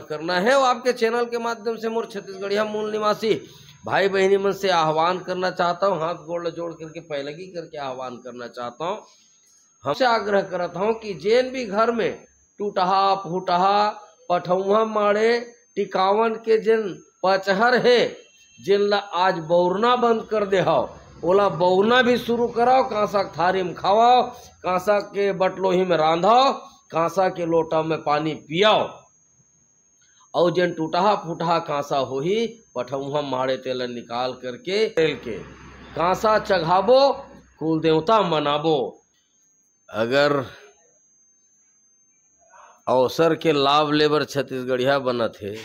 करना है। वो आपके चैनल के माध्यम से मोर छत्तीसगढ़िया मूल निवासी भाई बहनी मन से आह्वान करना चाहता हूँ, हाथ गोड़ जोड़ करके पहलगी करके आह्वान करना चाहता हूँ। हमसे आग्रह करता हूँ कि जेन भी घर में टूटहा फूटहा पठौहा माड़े टिकावन के जिन पचहर है जिन ला आज बौरना बंद कर दे हो, ओला बौरना भी शुरू कराओ। कांसा के थारी में खावाओ, कांसा के बटलोही में रांधाओ, कांसा के लोटा में पानी पियाओ। और जिन टूटहा फूटहा कांसा होही पठौहा माड़े तेल निकाल करके तेल के कांसा चघाबो, कुल देवता मनाबो। अगर अवसर के लाभ लेबर छत्तीसगढ़िया बनत है,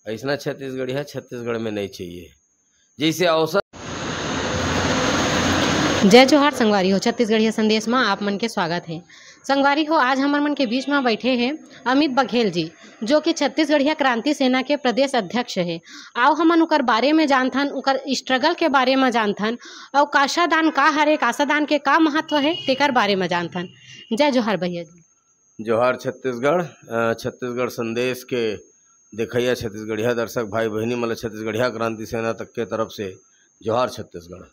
ऐसा छत्तीसगढ़िया छत्तीसगढ़ में नहीं चाहिए। जैसे अवसर। जय जोहार संगवारी हो, छत्तीसगढ़िया संदेश में आप मन के स्वागत है। संगवारी हो, आज हमर मन के बीच में बैठे हैं अमित बघेल जी, जो कि छत्तीसगढ़िया क्रांति सेना के प्रदेश अध्यक्ष है। आओ हमन उकर बारे में जानथन, उकर स्ट्रगल के बारे में जानथन, और काशादान का हरे, काशादान के का महत्व है तेकर बारे में जानथन। जय जोहार भैया जी। जोहार छत्तीसगढ़। छत्तीसगढ़ संदेश के देखैया छत्तीसगढ़िया दर्शक भाई बहनी मतलब छत्तीसगढ़िया क्रांति सेना तक के तरफ से जोहार छत्तीसगढ़।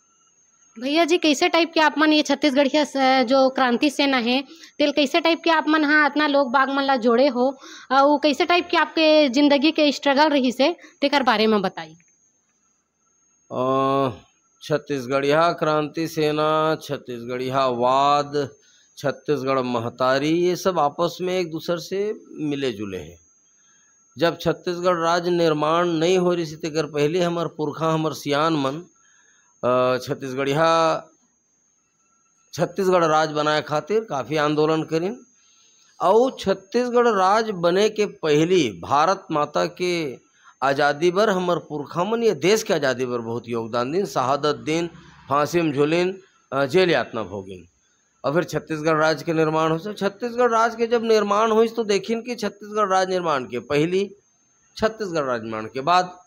भैया जी, कैसे टाइप के आप मन ये छत्तीसगढ़िया जो क्रांति सेना है तेल कैसे टाइप के आप मन हाँ इतना लोग बाग मन ला जोड़े हो, और कैसे टाइप के आपके जिंदगी के स्ट्रगल रही से तेकर बारे में बताइए। छत्तीसगढ़िया क्रांति सेना, छत्तीसगढ़िया वाद, छत्तीसगढ़ महतारी, ये सब आपस में एक दूसरे से मिले जुले हैं। जब छत्तीसगढ़ राज्य निर्माण नहीं हो रही थी तेकर पहले हमार पुरखा हमार सियान मन छत्तीसगढ़ राज बनाए खातिर काफ़ी आंदोलन करीन। और छत्तीसगढ़ राज बने के पहली भारत माता के आज़ादी बर हमार पुरखा मन ये देश के आज़ादी बर बहुत योगदान दिन, शहादत दिन, फांसी में झूलिन, जेल यातना भोगिन। और फिर छत्तीसगढ़ राज्य के निर्माण हो। छत्तीसगढ़ राज्य के जब निर्माण हुई तो देखिन कि छत्तीसगढ़ राज्य निर्माण के पहली, छत्तीसगढ़ राज्य निर्माण के बाद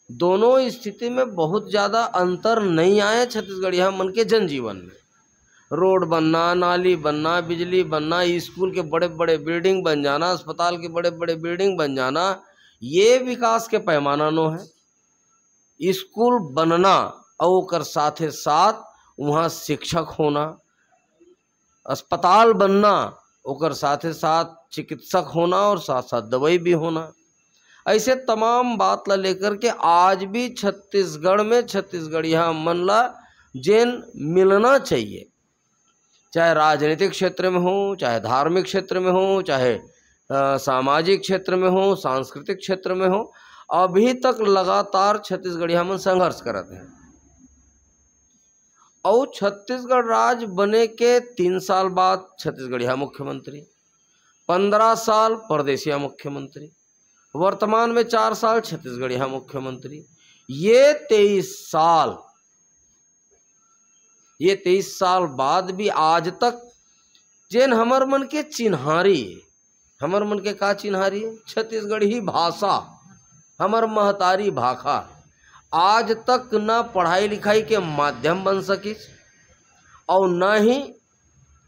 दोनों स्थिति में बहुत ज़्यादा अंतर नहीं आए छत्तीसगढ़िया मन के जनजीवन में। रोड बनना, नाली बनना, बिजली बनना, स्कूल के बड़े बड़े बिल्डिंग बन जाना, अस्पताल के बड़े बड़े बिल्डिंग बन जाना, ये विकास के पैमाना नो है। स्कूल बनना और कर साथे साथ वहाँ शिक्षक होना, अस्पताल बनना और साथे साथ चिकित्सक होना और साथ साथ दवाई भी होना, ऐसे तमाम बात ला लेकर के आज भी छत्तीसगढ़ में छत्तीसगढ़िया मन ला जेन मिलना चाहिए, चाहे राजनीतिक क्षेत्र में हो, चाहे धार्मिक क्षेत्र में हो, चाहे सामाजिक क्षेत्र में हो, सांस्कृतिक क्षेत्र में हो, अभी तक लगातार छत्तीसगढ़िया मन संघर्ष करत हैं। और छत्तीसगढ़ राज्य बने के 3 साल बाद छत्तीसगढ़िया मुख्यमंत्री, 15 साल परदेसिया मुख्यमंत्री, वर्तमान में 4 साल छत्तीसगढ़िया मुख्यमंत्री। ये 23 साल बाद भी आज तक जेन हमर मन के चिन्हारी, हमर मन के का चिन्हारी है, छत्तीसगढ़ी भाषा, हमर महतारी भाषा आज तक न पढ़ाई लिखाई के माध्यम बन सकिस और न ही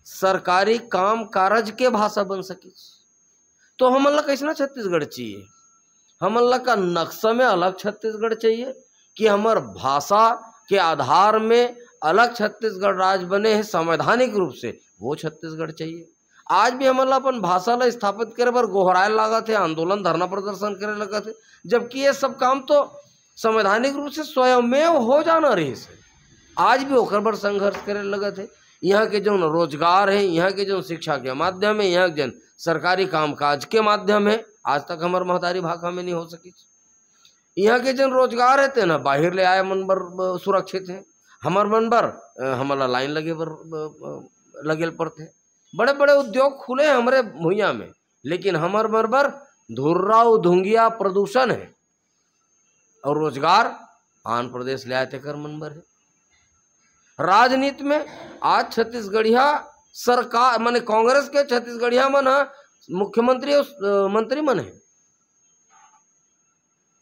सरकारी काम काज के भाषा बन सकिस। तो हमन ला कैसना छत्तीसगढ़ चाहिए? हमन ला का नक्शा में अलग छत्तीसगढ़ चाहिए कि हमार भाषा के आधार में अलग छत्तीसगढ़ राज्य बने हैं संवैधानिक रूप से, वो छत्तीसगढ़ चाहिए। आज भी हमन ला अपन भाषा ला स्थापित करे बर गोहराए लगा थे, आंदोलन धरना प्रदर्शन करे लगा थे, जबकि ये सब काम तो संवैधानिक रूप से स्वयमेव हो जाना रही से। आज भी ओकर बर संघर्ष करे लगा थे। यहाँ के जो रोजगार है, यहाँ के जो शिक्षा के माध्यम है, यहाँ के जो सरकारी कामकाज के माध्यम है, आज तक हमार महतारी भाषा में नहीं हो सकी। यहाँ के जो रोजगार है ना बाहर ले आए मन बर सुरक्षित है, हमार मन बर हमारा लाइन लगे पड़ते। बड़े बड़े उद्योग खुले हैं हमारे भुइयाँ में, लेकिन हमार मन बर धुर्रा धुंगिया प्रदूषण है और रोजगार आंध्र प्रदेश ले आए थे कर मन बर है। राजनीति में आज छत्तीसगढ़िया सरकार माने कांग्रेस के छत्तीसगढ़िया मन मुख्यमंत्री और मंत्री मन है।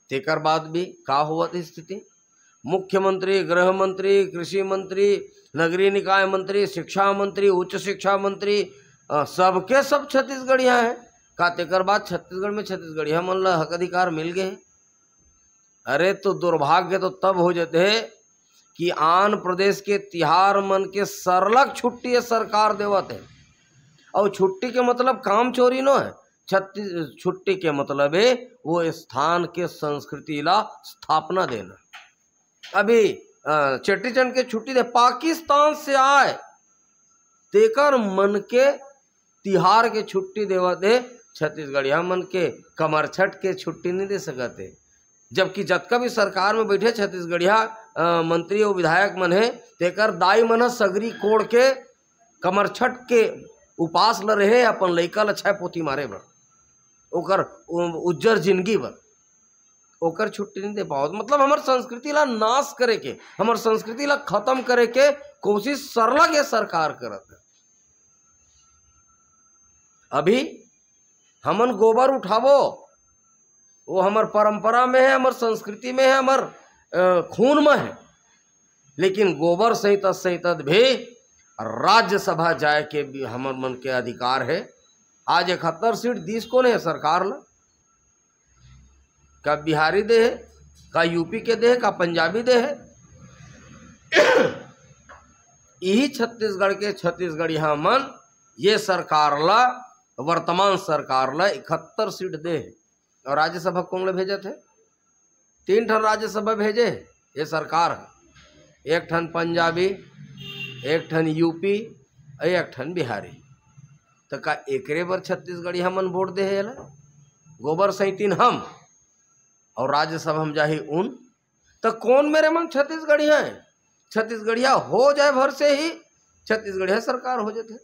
तेकर बाद भी का हुआ थी स्थिति? मुख्यमंत्री, गृह मंत्री, कृषि मंत्री, नगरीय निकाय मंत्री, शिक्षा मंत्री, उच्च शिक्षा मंत्री, सबके सब छत्तीसगढ़िया हैं। का तेकर बाद छत्तीसगढ़ में छत्तीसगढ़िया मन ला हक अधिकार मिल गए। अरे तो दुर्भाग्य तो तब हो जाते है कि आंध्र प्रदेश के तिहार मन के सरलग छुट्टी है सरकार देवत है। और छुट्टी के मतलब काम चोरी न है, छुट्टी के मतलब है वो स्थान के संस्कृति ला स्थापना देना। अभी चेटीचंड के छुट्टी दे पाकिस्तान से आए तेकर मन के तिहार के छुट्टी देवत है, छत्तीसगढ़िया मन के कमरछठ के छुट्टी नहीं दे सकते। जबकि जतका भी सरकार में बैठे छत्तीसगढ़िया मंत्री और विधायक मन है तेकर दाई मन सगरी कोड़ के कमरछठ के उपास ल रहे अपन लइका ल छय पोथी मारे बर, ओकर उज्जर जिंदगी बर, ओकर छुट्टी नहीं दे पाओ। मतलब हमार संस्कृति ला नाश करे के, हमार संस्कृति ला खत्म करे के कोशिश सरलग ये सरकार करत है। अभी हमन गोबर उठावो, वो हमार परंपरा में है, हमार संस्कृति में है, हमार खून में है, लेकिन गोबर सहित भी राज्यसभा जाए के भी हमर मन के अधिकार है। आज 71 सीट दिस को है सरकार ला, का बिहारी दे है, का यूपी के दे है, का पंजाबी दे है। यही छत्तीसगढ़ के छत्तीसगढ़िया मन ये सरकार ला, वर्तमान सरकार ला 71 सीट दे है। और राज्यसभा कौन ले भेजे थे? 3 ठन राज्यसभा भेजे है ये सरकार है, 1 ठन पंजाबी, 1 ठन यूपी, 1 ठन बिहारी। तो का एकरे बर छत्तीसगढ़िया मन वोट दे है? गोबर सहितिन हम और राज्यसभा हम जाही उन, तो कौन मेरे मन छत्तीसगढ़िया है? छत्तीसगढ़िया हो जाए भर से ही छत्तीसगढ़िया सरकार हो जाते।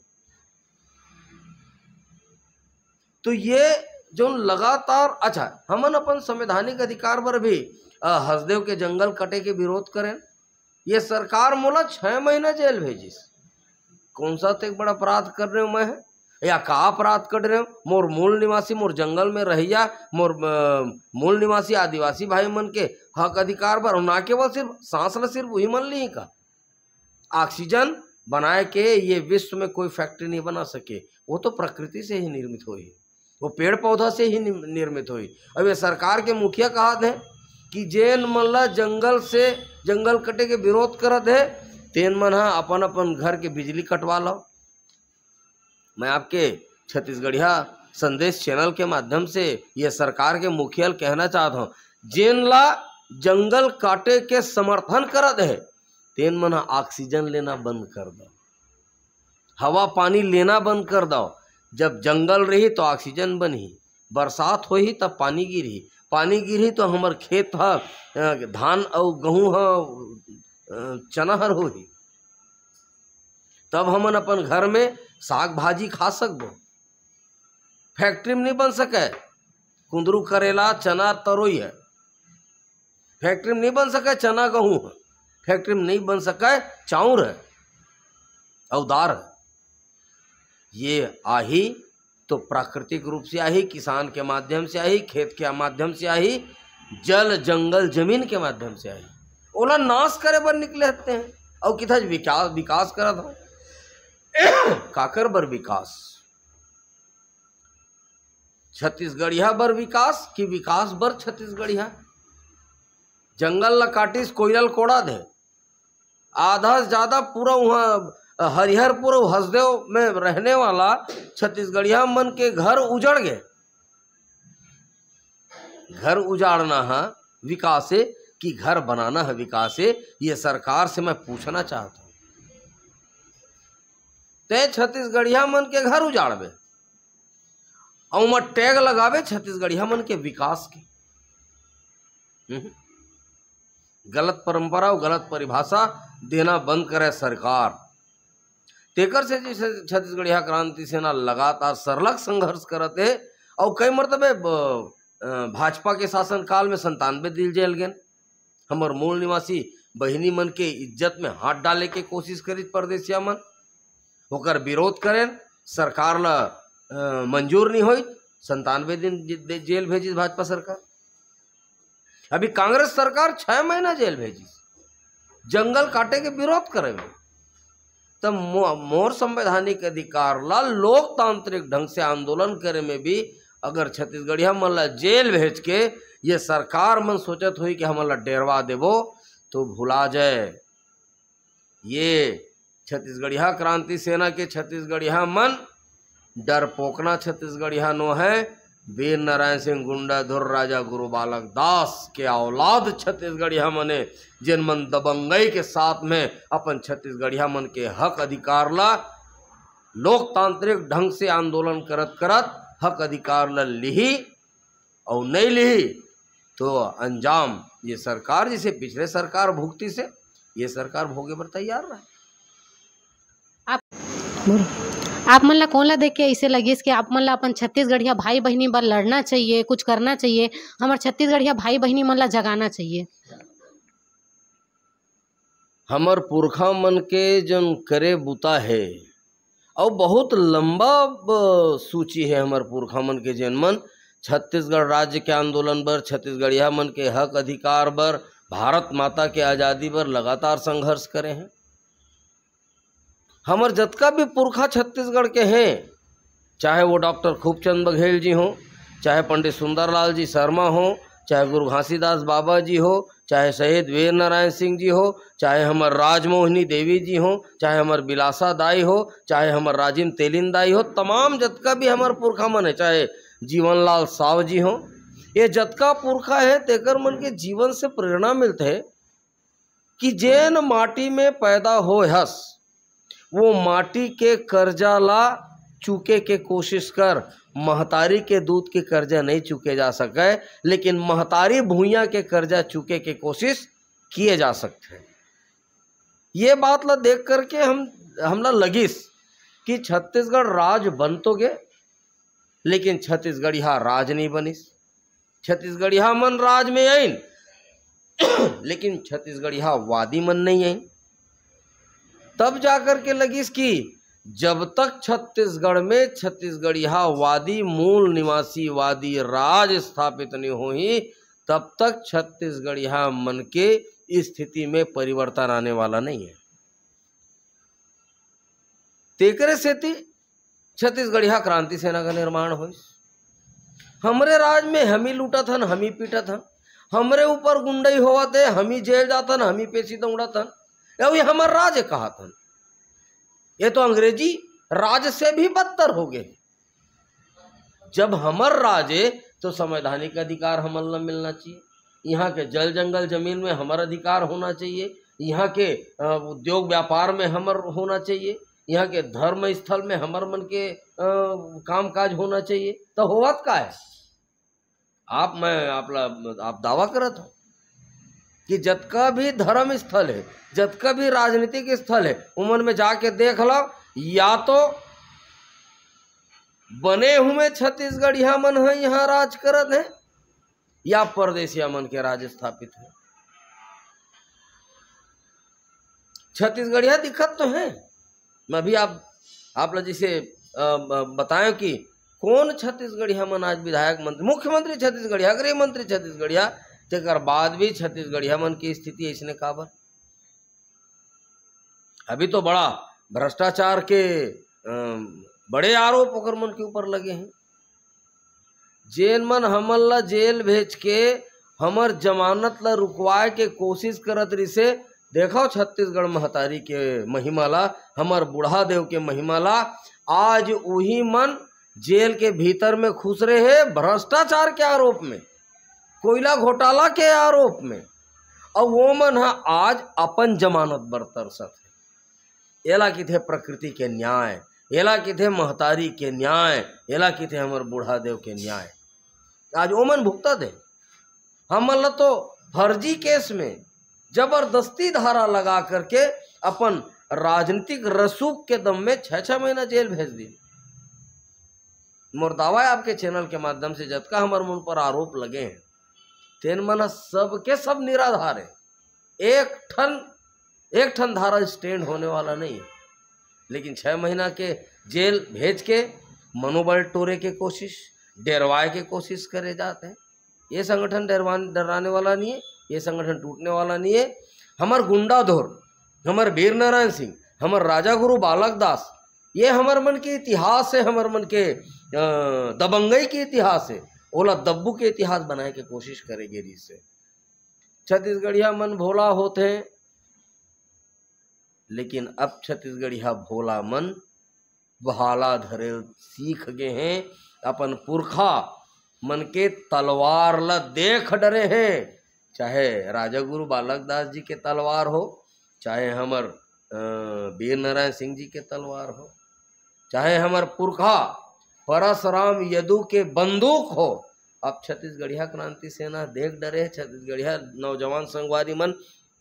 तो ये जो लगातार अच्छा हमन अपन संवैधानिक अधिकार पर भी हसदेव के जंगल कटे के विरोध करें, ये सरकार मोला 6 महीना जेल भेजिस। कौन सा तो एक बड़ा अपराध कर रहे हो मैं, या का अपराध कर रहे हो? मोर मूल निवासी, मोर जंगल में रहिया, मोर मूल निवासी आदिवासी भाई मन के हक अधिकार पर, ना केवल सिर्फ सांस ला सिर्फ वही मन ली का ऑक्सीजन बनाए के ये विश्व में कोई फैक्ट्री नहीं बना सके, वो तो प्रकृति से ही निर्मित हुई, वो पेड़ पौधा से ही निर्मित हुई। अब ये सरकार के मुखिया कहते हैं कि जेन मन ला जंगल से जंगल कटे के विरोध करत है तेन मन हा अपन अपन घर के बिजली कटवा लो। मैं आपके छत्तीसगढ़िया संदेश चैनल के माध्यम से ये सरकार के मुखिया कहना चाहता हूँ, जेन ला जंगल काटे के समर्थन करत है तेन मन हा ऑक्सीजन लेना बंद कर दो, हवा पानी लेना बंद कर दो। जब जंगल रही तो ऑक्सीजन बनी, बरसात होही तब पानी गिरी, पानी गिरी तो हमार खेत ह धान और गेहूँ चना हर होही, तब हमन अपन घर में साग भाजी खा सकबो। फैक्ट्री में नहीं बन सके कुंदरू करेला चना तरोई है, फैक्ट्री में नहीं बन सके चना गेहूँ है, फैक्ट्री में नहीं बन सके चाउर है और दार है। ये आही तो प्राकृतिक रूप से आई, किसान के माध्यम से आई, खेत के माध्यम से आई, जल जंगल जमीन के माध्यम से आई। ओला नाश करे बर निकले हते हैं और किथा विकास करत हो काकर बर विकास? छत्तीसगढ़िया बर विकास कि विकास बर छत्तीसगढ़िया? जंगल ला काटिस कोयलल कोड़ा दे, आधा से ज्यादा पूरा वहाँ हरिहरपुर हसदेव में रहने वाला छत्तीसगढ़िया मन के घर उजड़ गए। घर उजाड़ना है विकास है कि घर बनाना है विकास है? ये सरकार से मैं पूछना चाहता हूँ। ते छत्तीसगढ़िया मन के घर उजाड़बे और मैं टैग लगावे छत्तीसगढ़िया मन के विकास के। गलत परंपरा और गलत परिभाषा देना बंद करे सरकार। तेकर से छत्तीसगढ़िया क्रांति सेना लगातार सरलग संघर्ष करते है और कई मरतबे भाजपा के शासन काल में 97 दिल जेल गए। हमार मूल निवासी बहिनी मन के इज्जत में हाथ डाले के कोशिश करी परदेसिया मन, होकर विरोध करें, सरकार ला मंजूर नहीं हुई, 97 दिन जेल भेजी भाजपा सरकार। अभी कांग्रेस सरकार 6 महीना जेल भेजी जंगल काटे के विरोध करे में। तब मोर संवैधानिक अधिकार ला लोकतांत्रिक ढंग से आंदोलन करे में भी अगर छत्तीसगढ़िया मन ला जेल भेज के ये सरकार मन सोचत हुई कि हमन ला डेरवा देबो तो भुला जाए। ये छत्तीसगढ़िया क्रांति सेना के छत्तीसगढ़िया मन डरपोकना छत्तीसगढ़िया नो है। वीर नारायण सिंह गुंडाधुर राजा गुरु बालक दास के औलाद छत्तीसगढ़िया मने जिन मन दबंगई के साथ में अपन छत्तीसगढ़िया मन के हक अधिकार ला लोकतांत्रिक ढंग से आंदोलन करत करत हक अधिकार ला लिही और नहीं लिही तो अंजाम ये सरकार जिसे पिछले सरकार भुगती से ये सरकार भोगे पर तैयार रहा। आप मन ला कौन ला देख के ऐसे लगिस कि आप मन ला अपन छत्तीसगढ़िया भाई बहनी बर लड़ना चाहिए, कुछ करना चाहिए, हमार छत्तीसगढ़िया भाई बहनी मन ला जगाना चाहिए? हमर पुरखा मन के जन करे बुता है और बहुत लंबा सूची है। हमर पुरखा मन के जन मन छत्तीसगढ़ राज्य के आंदोलन बर, छत्तीसगढ़िया मन के हक अधिकार बर, भारत माता के आज़ादी बर लगातार संघर्ष करे हैं। हमर जतका भी पुरखा छत्तीसगढ़ के हैं, चाहे वो डॉक्टर खूबचंद बघेल जी हों, चाहे पंडित सुंदरलाल जी शर्मा हों, चाहे गुरु घासीदास बाबा जी हो, चाहे शहीद वीर नारायण सिंह जी हो, चाहे हमर राजमोहिनी देवी जी हो, चाहे हमर बिलासा दाई हो, चाहे हमर राजिम तेलिन दाई हो, तमाम जतका भी हमर पुरखा मन है, चाहे जीवनलाल साव जी हो, ये जतका पुरखा है तेकर मन के जीवन से प्रेरणा मिलते है कि जेन माटी में पैदा हो हस वो माटी के कर्जा ला चुके के कोशिश कर। महतारी के दूध के कर्जा नहीं चुके जा सके, लेकिन महतारी भूइयाँ के कर्जा चुके के कोशिश किए जा सकते हैं। ये बात ला देख करके हमला लगिस कि छत्तीसगढ़ राज बन तो गए लेकिन छत्तीसगढ़िया राज नहीं बनिस। छत्तीसगढ़िया मन राज में आइन लेकिन छत्तीसगढ़िया वादी मन नहीं आइन। तब जाकर के लगिस कि जब तक छत्तीसगढ़ में छत्तीसगढ़िया वादी मूल निवासी वादी राज स्थापित नहीं होही तब तक छत्तीसगढ़िया मन के स्थिति में परिवर्तन आने वाला नहीं है। तेकरे सेती छत्तीसगढ़िया क्रांति सेना का निर्माण हो। हमरे राज में हम ही लूटा था, हम ही पीटा था, हमरे ऊपर गुंडई होवा थे, हम ही जेल जाता न, हम ही पेशी दौड़ा था। ये हमार राज कहा था। ये तो अंग्रेजी राज से भी बदतर हो गए। जब हमर राज है तो संवैधानिक अधिकार हमन ला मिलना चाहिए। यहाँ के जल जंगल जमीन में हमर अधिकार होना चाहिए। यहाँ के उद्योग व्यापार में हमर होना चाहिए। यहाँ के धर्म स्थल में हमर मन के काम काज होना चाहिए। तो होवत का है? आप दावा करत हो कि जतका भी धर्म स्थल है, जतका भी राजनीतिक स्थल है, उमन में जाके देख लो, या तो बने हुए छत्तीसगढ़िया मन है यहाँ राज करत है या परदेसिया मन के राज स्थापित है। छत्तीसगढ़िया दिक्कत तो है। मैं भी आप लोग जिसे बताएं कि कौन छत्तीसगढ़िया मन आज विधायक मंत्री, मुख्यमंत्री छत्तीसगढ़िया, गृह मंत्री छत्तीसगढ़िया, तेकर बाद भी छत्तीसगढ़िया मन की स्थिति ऐसने काबर? अभी तो बड़ा भ्रष्टाचार के बड़े आरोप ओकर मन के ऊपर लगे हैं। जेन मन हमन ला जेल भेज के हमर जमानत ला रुकवाए के कोशिश करत रिसे, देखो छत्तीसगढ़ महतारी के महिमा ला, हमर बूढ़ा देव के महिमा ला। आज वही मन जेल के भीतर में खुश रहे भ्रष्टाचार के आरोप में, कोयला घोटाला के आरोप में, और वो मन है आज अपन जमानत बर तरसत है। एला की थे प्रकृति के न्याय, एला की थे महतारी के न्याय, एला की थे हमर बूढ़ा देव के न्याय। आज वो मन भुगता दे। हमन ला तो फर्जी केस में जबरदस्ती धारा लगा करके अपन राजनीतिक रसूख के दम में 6-6 महीना जेल भेज दी। मोर दावा है आपके चैनल के माध्यम से जतका हमर मुन पर आरोप लगे हैं तेन मन सब के सब निराधार है। एक ठन धारा स्टैंड होने वाला नहीं है। लेकिन 6 महीना के जेल भेज के मनोबल टोरे के कोशिश, डरवाए के कोशिश करे जाते हैं। ये संगठन डराने वाला नहीं है, ये संगठन टूटने वाला नहीं है। हमर गुंडाधुर, हमर वीर नारायण सिंह, हमर राजा गुरु बालक दास ये हमर मन के इतिहास है, हमर मन के दबंगई के इतिहास है, ओला दब्बू के इतिहास बनाए के कोशिश करेगे री से। छत्तीसगढ़िया मन भोला होते, लेकिन अब छत्तीसगढ़िया भोला मन बहाला धरे सीख गए हैं। अपन पुरखा मन के तलवार ला देख डरे हैं, चाहे राजागुरु बालक दास जी के तलवार हो, चाहे हमर वीर नारायण सिंह जी के तलवार हो, चाहे हमर पुरखा परशुराम यदु के बंदूक हो। अब छत्तीसगढ़िया क्रांति सेना देख डरे है, छत्तीसगढ़िया नौजवान संगवारी मन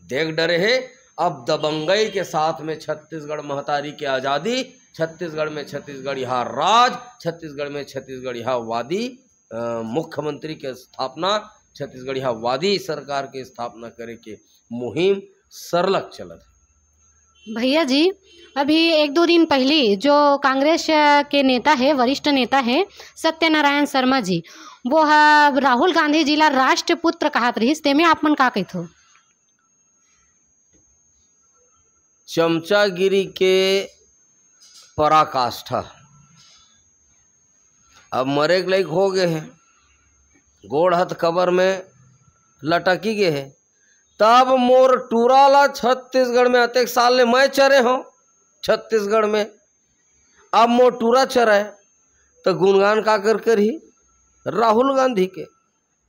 देख डरे है। अब दबंगई के साथ में छत्तीसगढ़ महतारी की आज़ादी, छत्तीसगढ़ में छत्तीसगढ़िया राज, छत्तीसगढ़ में छत्तीसगढ़िया वादी मुख्यमंत्री के स्थापना, छत्तीसगढ़िया वादी सरकार की स्थापना करे के मुहिम सरलग चलत है। भैया जी, अभी 1-2 दिन पहले जो कांग्रेस के नेता है, वरिष्ठ नेता है सत्यनारायण शर्मा जी, वो राहुल गांधी जी ला राष्ट्रपुत्र कहत रहिस, तेमे आप मन का कहिथो? चमचागिरी के पराकाष्ठा अब मरे के लायक हो गए हैं, गोड़ हाथ कबर में लटकी गए हैं। तब मोर टूरा ला छत्तीसगढ़ में अतेक साल ले मैं चरे हो छत्तीसगढ़ में, अब मोर टूरा चराए तो गुणगान का कर ही राहुल गांधी के।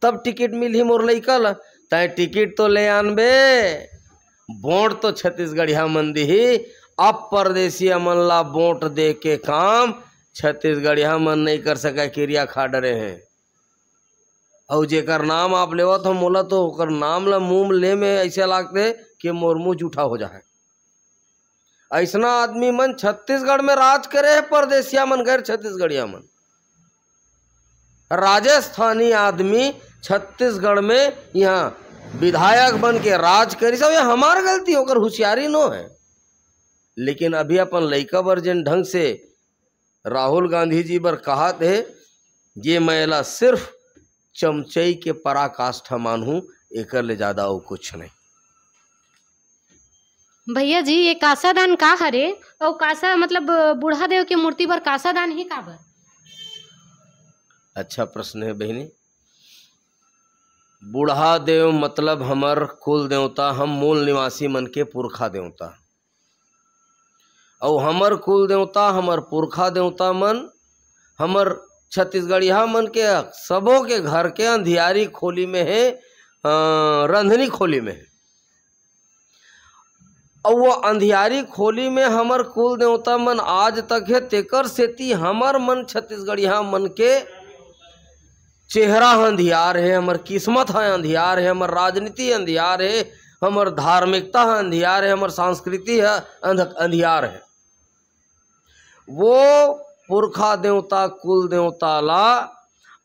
तब टिकट मिली मोर लइका ला, तय टिकट तो ले आनबे, वोट तो छत्तीसगढ़िया मन दी ही। अब परदेसिया मन ला वोट दे के काम छत्तीसगढ़िया मन नहीं कर सका, क्रिया खा डरे हैं। और जेकर नाम आप लेवत हो मोला तो ओकर नाम ला मुंह ले में ऐसे लागते कि मोर मुँह जूठा हो जाए। ऐसना आदमी मन छत्तीसगढ़ में राज करे है, परदेसिया मन गैर छत्तीसगढ़िया मन। राजस्थानी आदमी छत्तीसगढ़ में यहाँ विधायक बन के राज करी, सब ये हमार गलती होकर होशियारी नो है। लेकिन अभी अपन लइका बर जिन ढंग से राहुल गांधी जी बर कहा थे, ये मैला सिर्फ चमचई के पराकाष्ठा मानूं, एकर ले ज्यादा और कुछ नहीं। भैया जी, ये कासा दान का हरे, और कासा मतलब बूढ़ा देव की मूर्ति पर कासा दान ही काबर? अच्छा प्रश्न है बहनी। बूढ़ा देव मतलब हमर कुल देवता, हम मूल निवासी मन के पुरखा देवता। और हमर कुल देवता, हमर पुरखा देवता मन हमर छत्तीसगढ़िया मन के सबों के घर के अंधियारी खोली में है, रंधनी खोली में है। और वो अंधियारी खोली में हमर कुल देवता मन आज तक है, तेकर सेती हमर मन छत्तीसगढ़िया मन के चेहरा अंधियार है, हमर किस्मत है अंधियार है, हमर राजनीति अंधियार है, हमर धार्मिकता अंधियार है, हमर संस्कृति है अंधियार है। वो पुरखा देवता कुल देवता ला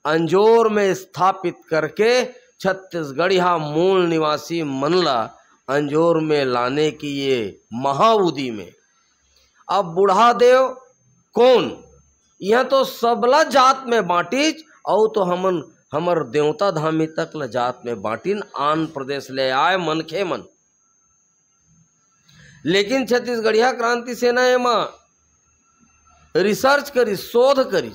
अंजोर में स्थापित करके छत्तीसगढ़िया मूल निवासी मन ला अंजोर में लाने की ये महाउदी में। अब बूढ़ा देव कौन, यह तो सबला जात में बांटीज, और तो हमर देवता धामी तक ला जात में बांटीन, आन प्रदेश ले आए मनखे मन। लेकिन छत्तीसगढ़िया क्रांति सेना एमा रिसर्च करी, शोध करी,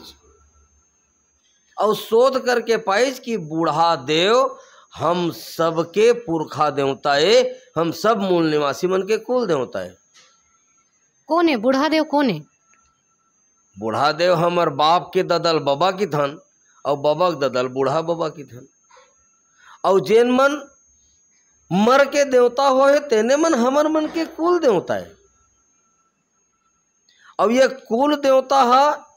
और शोध करके पाइज कि बूढ़ा देव हम सबके पुरखा देवता है, हम सब मूल निवासी मन के कुल देवता है। कौन है बूढ़ा देव? कौन है बूढ़ा देव? हमर बाप के ददल बाबा की धन, और बाबा के ददल बूढ़ा बाबा की धन। और जेन मन मर के देवता हो है, तेने मन हमर मन के कुल देवता है। अब ये कुल देवता है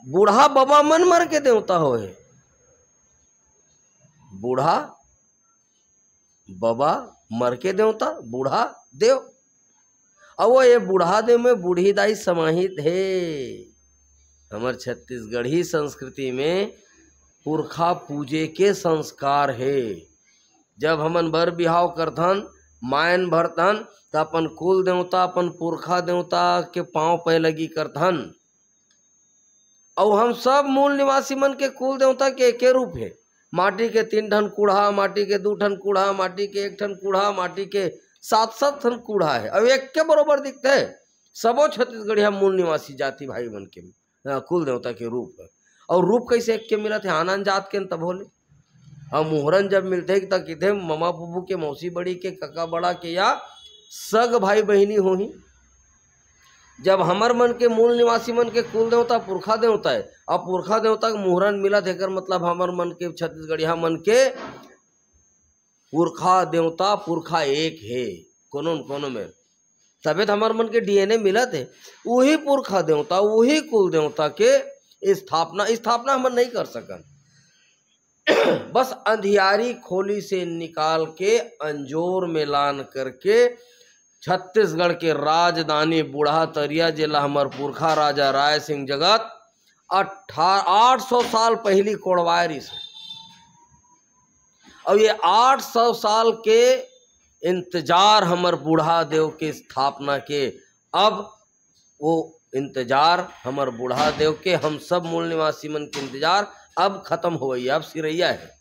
बूढ़ा बाबा मन मर के देवता हो है, बूढ़ा बाबा मर के देवता बूढ़ा देव। अब वो ये बूढ़ा देव में बूढ़ी दाई समाहित है। हमार छत्तीसगढ़ी संस्कृति में पुरखा पूजे के संस्कार है। जब हमन बर बिहाव करथन, मायन भरथन, तो अपन कुल देवता, अपन पुरखा देवता के पांव पे लगी करथन। और हम सब मूल निवासी मन के कुल देवता के एके रूप है। माटी के 3 ठन कूढ़ा, माटी के 2 ठन कूढ़ा, माटी के 1 ठन कूढ़ा, माटी के 7 ठन कूढ़ा है, और एक के बरोबर दिखते है। सबो छत्तीसगढ़िया मूल निवासी जाति भाई मन के कुल देवता के रूप है। और रूप कैसे एक के मिलत है आनंद जात के तब बोले और मुहरन जब मिलते तब किथे ममा पुबू के मौसी बड़ी के कका बड़ा के या सग भाई बहिनी होही। जब हमर मन के मूल निवासी मन के कुल देवता पुरखा देवता है और पुरखा देवता के मुहरन मिला देकर मतलब हमर मन के छत्तीसगढ़िया मन के पुरखा देवता पुरखा एक है कोनो न कोनो में, तबे तो हमार मन के डीएनए मिलत है। वही पुरखा देवता वही कुल देवता के स्थापना हम नहीं कर सकन। बस अंधियारी खोली से निकाल के अंजोर में लान करके छत्तीसगढ़ के राजधानी बूढ़ा तरिया जिला हमार पुरखा राजा राय सिंह जगत 800 साल पहली कोड़वायरी से। और ये 800 साल के इंतजार हमर बूढ़ा देव के स्थापना के, अब वो इंतजार हमर बूढ़ा देव के हम सब मूल निवासी मन के इंतजार अब खत्म हो गई, अब सिरैया है।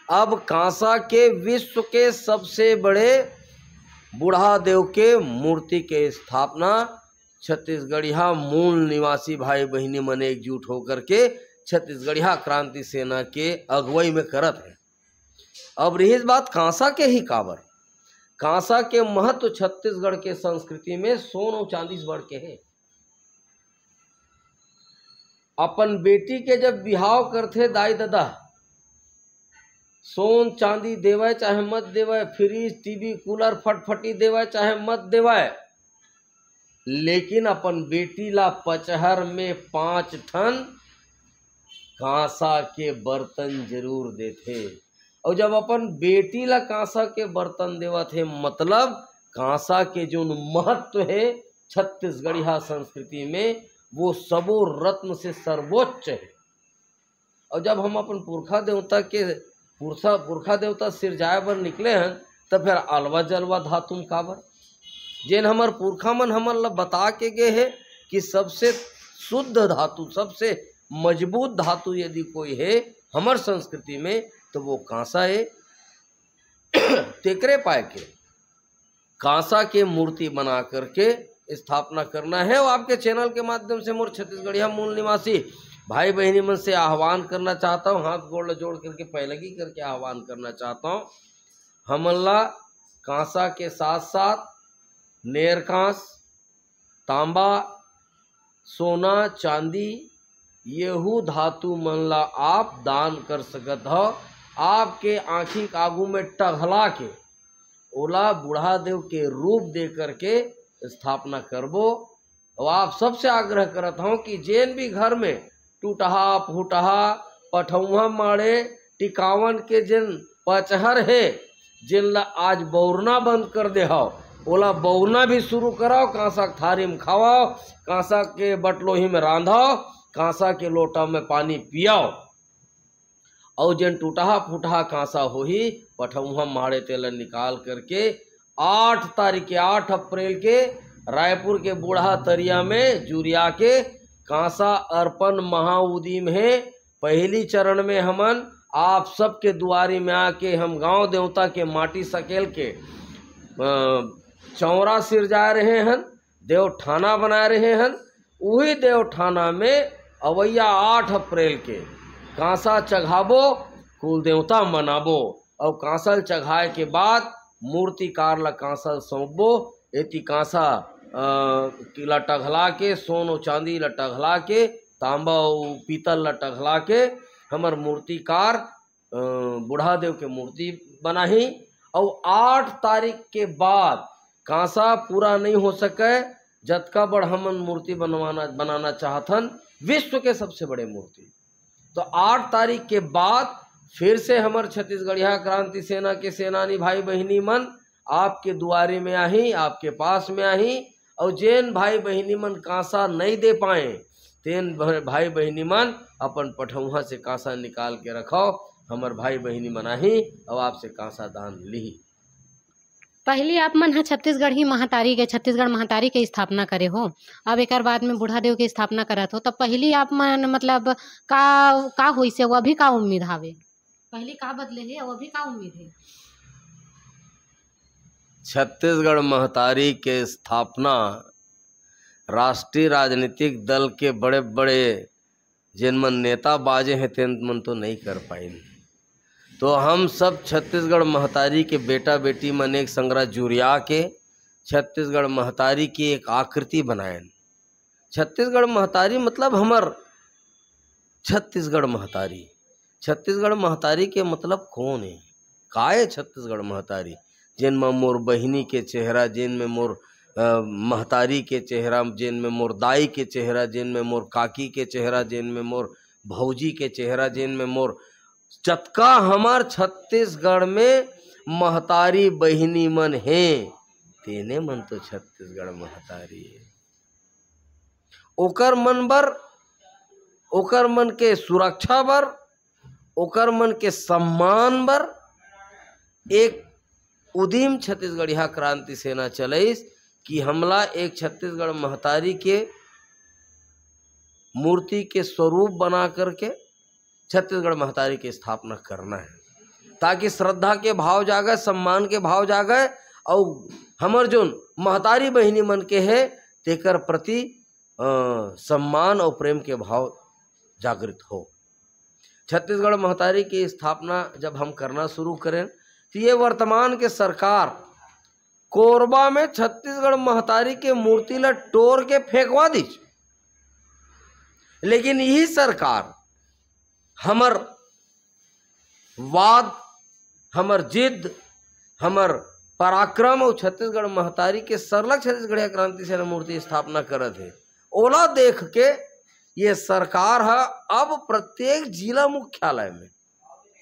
अब कांसा के विश्व के सबसे बड़े बूढ़ा देव के मूर्ति के स्थापना छत्तीसगढ़िया मूल निवासी भाई बहिनी मन एकजुट होकर के छत्तीसगढ़िया क्रांति सेना के अगुवाई में करत है। अब रही बात कांसा के ही काबर, कांसा के महत्व छत्तीसगढ़ के संस्कृति में सोन और चांदी से बढ़ के है। अपन बेटी के जब बिहाव करते दाई दादा सोन चांदी देवे चाहे मत देवे, फ्रिज टीवी कूलर फटफटी देवे चाहे मत देवे, लेकिन अपन बेटी ला पचहर में 5 ठन कांसा के बर्तन जरूर देते। और जब अपन बेटी ला कांसा के बर्तन देवत है मतलब कांसा के जो महत्व है छत्तीसगढ़िया संस्कृति में वो सबो रत्न से सर्वोच्च है। और जब हम अपन पुरखा देवता सिरजाए बर निकले हैं तब फिर अलवा जलवा धातुम काबर, जेन हमर पुरखा मन हमन ला बता के गए है कि सबसे शुद्ध धातु सबसे मजबूत धातु यदि कोई है हमर संस्कृति में तो वो कांसा है। तेकरे पाए के कांसा के मूर्ति बना करके स्थापना करना है। और आपके चैनल के माध्यम से मोर छत्तीसगढ़िया मूल निवासी भाई बहनी मन से आह्वान करना चाहता हूँ, हाथ गोड़ जोड़ करके पैलगी करके आह्वान करना चाहता हूँ। हमला कांसा के साथ साथ नेरकांस, तांबा, सोना, चांदी येहू धातु मन ला आप दान कर सकत हो। आपके आँखी कागू में टघला के ओला बूढ़ा देव के रूप दे करके स्थापना करबो। और आप सबसे आग्रह करत हूँ कि जेन भी घर में टूटहा फूटहा पठौहा माड़े टिकावन के जिन पचहर है जिन ला आज बौरना बंद कर दे हो ओला बौरना भी शुरू कराओ, कांसा के थारी में खावाओ, कांसा के बटलोही में रांधाओ, कांसा के लोटा में पानी पियाओ। और जन टूटहा फूटहा कांसा हो ही पठौहा माड़े तेल निकाल करके 8 अप्रैल के रायपुर के बूढ़ा तरिया में जुरिया के कांसा अर्पण महाउदीम है। पहली चरण में हमन आप सबके दुआरी में आके हम गांव देवता के माटी सकेल के चौरा सिरजा रहे हैं, देवठाना बना रहे हैं। वही देवठाना में अवैया 8 अप्रैल के कांसा चढ़ाबो, कुल देवता मनाबो। और कांसल चढ़ाए के बाद मूर्तिकार ला कांसा सौंपबो। एती कांसा ला टघला के सोन और चांदी ला टघला के तांबा और पीतल ला टघला के हमर मूर्तिकार बूढ़ा देव के मूर्ति बनाही। और 8 तारीख के बाद कांसा पूरा नहीं हो सके जतका बड़ हमन मूर्ति बनाना चाहथन विश्व के सबसे बड़े मूर्ति। तो 8 तारीख के बाद फिर से हमार छत्तीसगढ़िया क्रांति सेना के सेनानी भाई बहिनी मन आपके दुआरे में आही, आपके पास में आही। और जेन भाई बहिनी मन कांसा नहीं दे पाए तेन भाई बहिनी मन अपन पठौहा से कांसा निकाल के रखो, हमार भाई बहिनी मन आही और आपसे कांसा दान ली। पहले आप मन छत्तीसगढ़ महातारी के स्थापना करे हो, अब एक बाद में बूढ़ा देव के स्थापना करत हो, तब पहली आप मन मतलब का होई से वो अभी का उम्मीद हावे, पहले का बदले है और अभी का उम्मीद है? छत्तीसगढ़ महतारी के स्थापना राष्ट्रीय राजनीतिक दल के बड़े बड़े जिन मन नेता बाजे हैं तेन मन तो नहीं कर पाए। तो हम सब छत्तीसगढ़ महतारी के बेटा बेटी मन एक संग्रह जुरिया के छत्तीसगढ़ महतारी की एक आकृति बनाएन। छत्तीसगढ़ महतारी मतलब हमर छत्तीसगढ़ महतारी। छत्तीसगढ़ महतारी के मतलब कौन है, का है छत्तीसगढ़ महतारी? जिन में मोर बहिनी के चेहरा, जिन में मोर महतारी के चेहरा, जिन में मोर दाई के चेहरा, जिन में मोर काकी के चेहरा, जिन में मोर भौजी के चेहरा, जिन में मोर चतका हमार छत्तीसगढ़ में महतारी बहिनी मन है, तेने मन तो छत्तीसगढ़ महतारी है। ओकर मन बर, ओकर मन के सुरक्षा बर, ओकर मन के सम्मान बर एक उदीम छत्तीसगढ़िया क्रांति सेना चलाइस कि हमला एक छत्तीसगढ़ महतारी के मूर्ति के स्वरूप बना करके छत्तीसगढ़ महतारी की स्थापना करना है, ताकि श्रद्धा के भाव जागे, सम्मान के भाव जागे और हमर जो महतारी बहिनी मन के है तेकर प्रति सम्मान और प्रेम के भाव जागृत हो। छत्तीसगढ़ महतारी की स्थापना जब हम करना शुरू करें तो ये वर्तमान के सरकार कोरबा में छत्तीसगढ़ महतारी के मूर्ति ला टोर के फेंकवा दी, लेकिन यही सरकार हमर वाद, हमर जिद, हमर पराक्रम और छत्तीसगढ़ महतारी के सरलग छत्तीसगढ़िया क्रांति सेना मूर्ति स्थापना करत है। ओला देख के ये सरकार है अब प्रत्येक जिला मुख्यालय में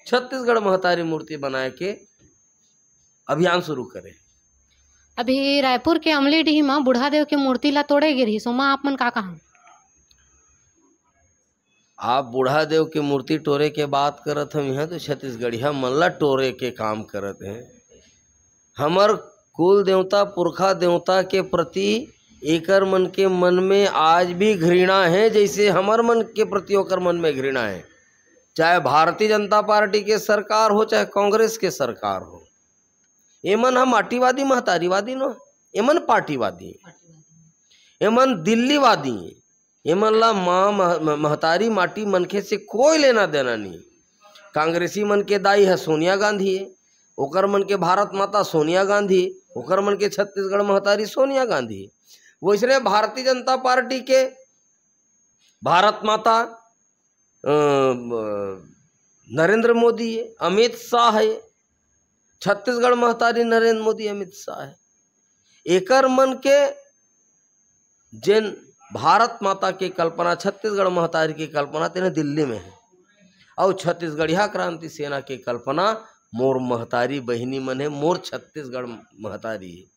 छत्तीसगढ़ महतारी मूर्ति बनाए के अभियान शुरू करे। अभी रायपुर के अमलीडीह में बुढ़ादेव के मूर्ति ला तोड़े गिरी, सोमा आप मन का कहा? आप बुढ़ादेव के मूर्ति टोरे के बात करत हम, यहाँ तो छत्तीसगढ़िया मन ला टोरे के काम करत हैं। हमर कुल देवता पुरखा देवता के प्रति एकर मन के मन में आज भी घृणा है, जैसे हमर मन के प्रति ओकर मन में घृणा है। चाहे भारतीय जनता पार्टी के सरकार हो, चाहे कांग्रेस के सरकार हो, एमन हम माटीवादी महतारीवादी नो, एमन पार्टीवादी, एमन दिल्लीवादी, एमन ला माँ महतारी माटी मनखे से कोई लेना देना नहीं। कांग्रेसी मन के दाई है सोनिया गांधी है, ओकर मन के भारत माता सोनिया गांधी, ओकर मन के छत्तीसगढ़ महतारी सोनिया गांधी। वैसे भारतीय जनता पार्टी के भारत माता नरेंद्र मोदी है, अमित शाह है, छत्तीसगढ़ महतारी नरेंद्र मोदी अमित शाह है। एकर मन के जिन भारत माता की कल्पना, छत्तीसगढ़ महतारी की कल्पना तेने दिल्ली में है, और छत्तीसगढ़िया क्रांति सेना की कल्पना मोर महतारी बहिनी मन है, मोर छत्तीसगढ़ महतारी है।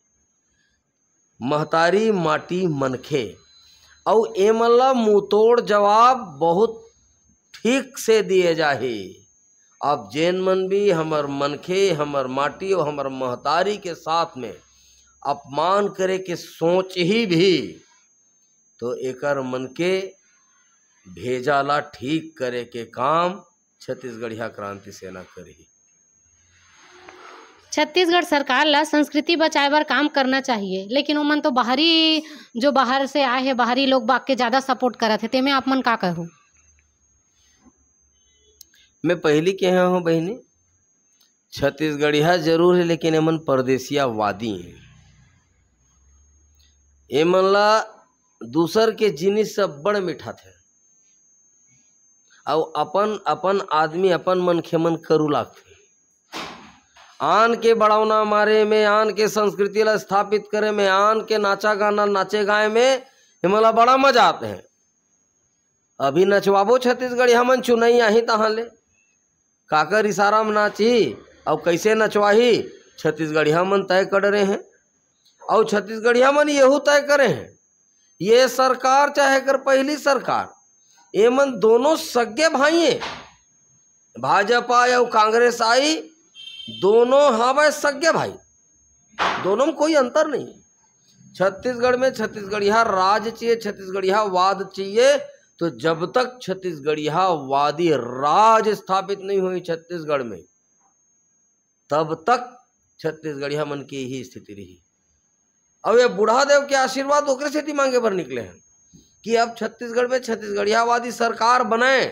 महतारी माटी मनखे और एमला मुंहतोड़ जवाब बहुत ठीक से दिए जाही। अब जैन मन भी हमर मनखे, हमर माटी और हमर महतारी के साथ में अपमान करे के सोच ही भी, तो एकर मन के भेजाला ठीक करे के काम छत्तीसगढ़िया क्रांति सेना करी। छत्तीसगढ़ सरकार ला संस्कृति बचाए बर काम करना चाहिए, लेकिन ओमन तो बाहरी, जो बाहर से आए हैं बाहरी लोग बाग के ज़्यादा सपोर्ट करत है, तेमें आप मन का कहो? मैं पहली कहा हूँ बहनी, छत्तीसगढ़िया जरूर है लेकिन एमन परदेसियावादी हैं। एमन ला दूसर के जिनिस सब बड़ मीठा थे और अपन अपन आदमी अपन मनखे मन करू लागथे। आन के बढ़ावना मारे में, आन के संस्कृति ला स्थापित करे में, आन के नाचा गाना नाचे गाए में हिमला बड़ा मजा आते हैं। अभी नचवाबो छत्तीसगढ़ी हमन चुनई आही तहाँ ले, काकर इशारा में नाची और कैसे नचवाही छत्तीसगढ़िया मन तय कर रहे हैं, और छत्तीसगढ़िया मन यहू तय करे हैं। ये सरकार चाहे कर पहली सरकार, ये मन दोनों सगे भाई हैं, भाजपा या कांग्रेस आई, दोनों हवे सगे भाई, दोनों में कोई अंतर नहीं। छत्तीसगढ़ में छत्तीसगढ़िया राज चाहिए, छत्तीसगढ़िया वाद चाहिए। तो जब तक छत्तीसगढ़िया वादी राज स्थापित नहीं हुई छत्तीसगढ़ में, तब तक छत्तीसगढ़िया मन की ही स्थिति रही। और ये बुढ़ादेव के आशीर्वाद ओकरे से मांगे पर निकले हैं कि अब छत्तीसगढ़ में छत्तीसगढ़ियावादी सरकार बनाए,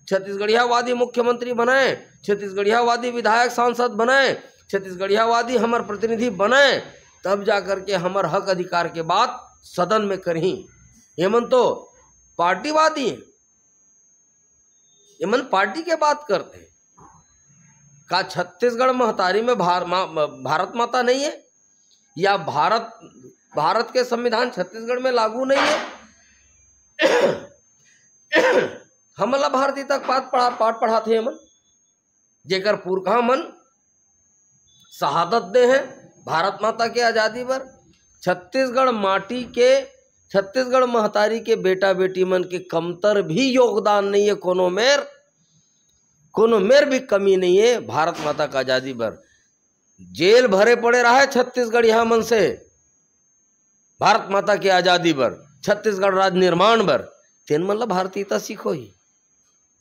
छत्तीसगढ़ियावादी मुख्यमंत्री बनाए, छत्तीसगढ़ियावादी विधायक सांसद बनाए, छत्तीसगढ़ियावादी हमार प्रतिनिधि बनाए, तब जा करके हमार हक अधिकार के बात सदन में करही। एमन तो पार्टीवादी है, एमन पार्टी के बात करते हैं। का छत्तीसगढ़ महतारी में भारत माता नहीं है, या भारत के संविधान छत्तीसगढ़ में लागू नहीं है? हमला भारतीय तक पाठ पढ़ाते हमन, जेकर पुरखा मन शहादत दे हैं भारत माता के आज़ादी पर। छत्तीसगढ़ माटी के, छत्तीसगढ़ महतारी के बेटा बेटी मन के कमतर भी योगदान नहीं है, कोनो मेर भी कमी नहीं है भारत माता का आज़ादी पर। जेल भरे पड़े रहा छत्तीसगढ़ यहाँ मन से भारत माता की आज़ादी पर, छत्तीसगढ़ राज्य निर्माण पर। तेन मतलब भारतीयता सीखो ही,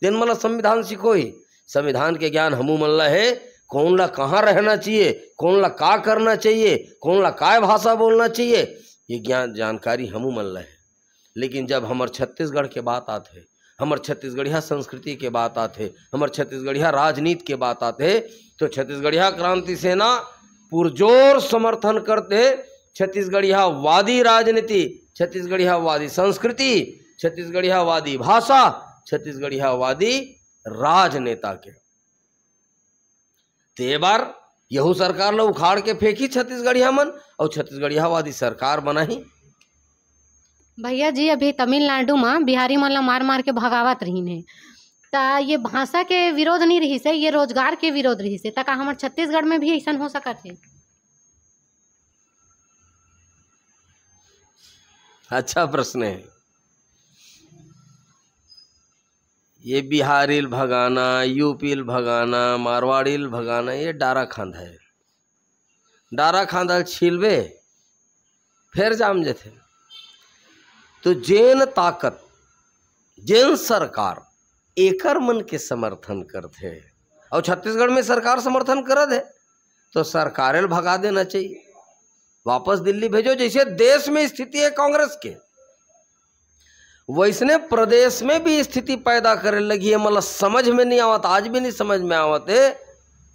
तेन मतलब संविधान सीखो ही। संविधान के ज्ञान हमू मन ला है, कौन ला कहाँ रहना चाहिए, कौन ला का करना चाहिए, कौन ला काय भाषा बोलना चाहिए, ये ज्ञान जानकारी हमू मन ला है। लेकिन जब हमार छत्तीसगढ़ के बात आते, हमार छत्तीसगढ़िया संस्कृति के बात आते, हमार छत्तीसगढ़िया राजनीति के बात आते, तो छत्तीसगढ़िया क्रांति सेना पुरजोर समर्थन करते छत्तीसगढ़िया वादी राजनीति, छत्तीसगढ़िया वादी संस्कृति, छत्तीसगढ़िया वादी भाषा, छत्तीसगढ़िया वादी राजनेता के। ते बार यहू सरकार ला उखाड़ के फेंकी छत्तीसगढ़िया मन, और छत्तीसगढ़िया वादी सरकार बनाही। भैया जी, अभी तमिलनाडु में बिहारी मन ला मार मार के भगावत रहीन है, ता ये भाषा के विरोध नहीं रही से, ये रोजगार के विरोध रही से, ता का हमारे छत्तीसगढ़ में भी ऐसा हो सकत है? अच्छा प्रश्न है। ये बिहारील भगाना, यूपील भगाना, मारवाड़ील भगाना, ये डारा खांदा है। डारा खांदा छिलबे फिर जाम जेथे। तो जेन ताकत, जेन सरकार एकर मन के समर्थन करते, और छत्तीसगढ़ में सरकार समर्थन करत है, तो सरकारेल भगा देना चाहिए, वापस दिल्ली भेजो। जैसे देश में स्थिति है कांग्रेस के, वैसने प्रदेश में भी स्थिति पैदा करे लगी है। मतलब समझ में नहीं आवत, आज भी नहीं समझ में आवत है।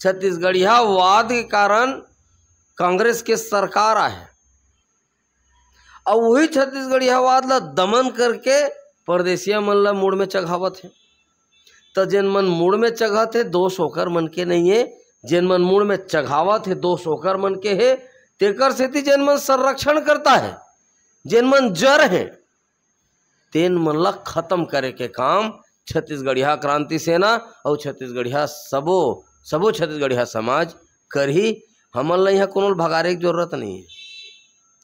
छत्तीसगढ़िया वाद के कारण कांग्रेस के सरकार आए, और वही छत्तीसगढ़िया वाद ला दमन करके परदेसिया मन ला मूड में चघावत है। तो जिन मन मूड में चघात है, दोष होकर मन के नहीं है। जिन मन मूड में चघावत है, दोष होकर मन के है। तेकर सेती जिन मन संरक्षण करता है, जिन मन जर है, तेन मन ला खत्म करे के काम छत्तीसगढ़िया क्रांति सेना और छत्तीसगढ़िया सबो छत्तीसगढ़िया समाज करही। हमन ला यहाँ कोनो भगारे की जरूरत नहीं है।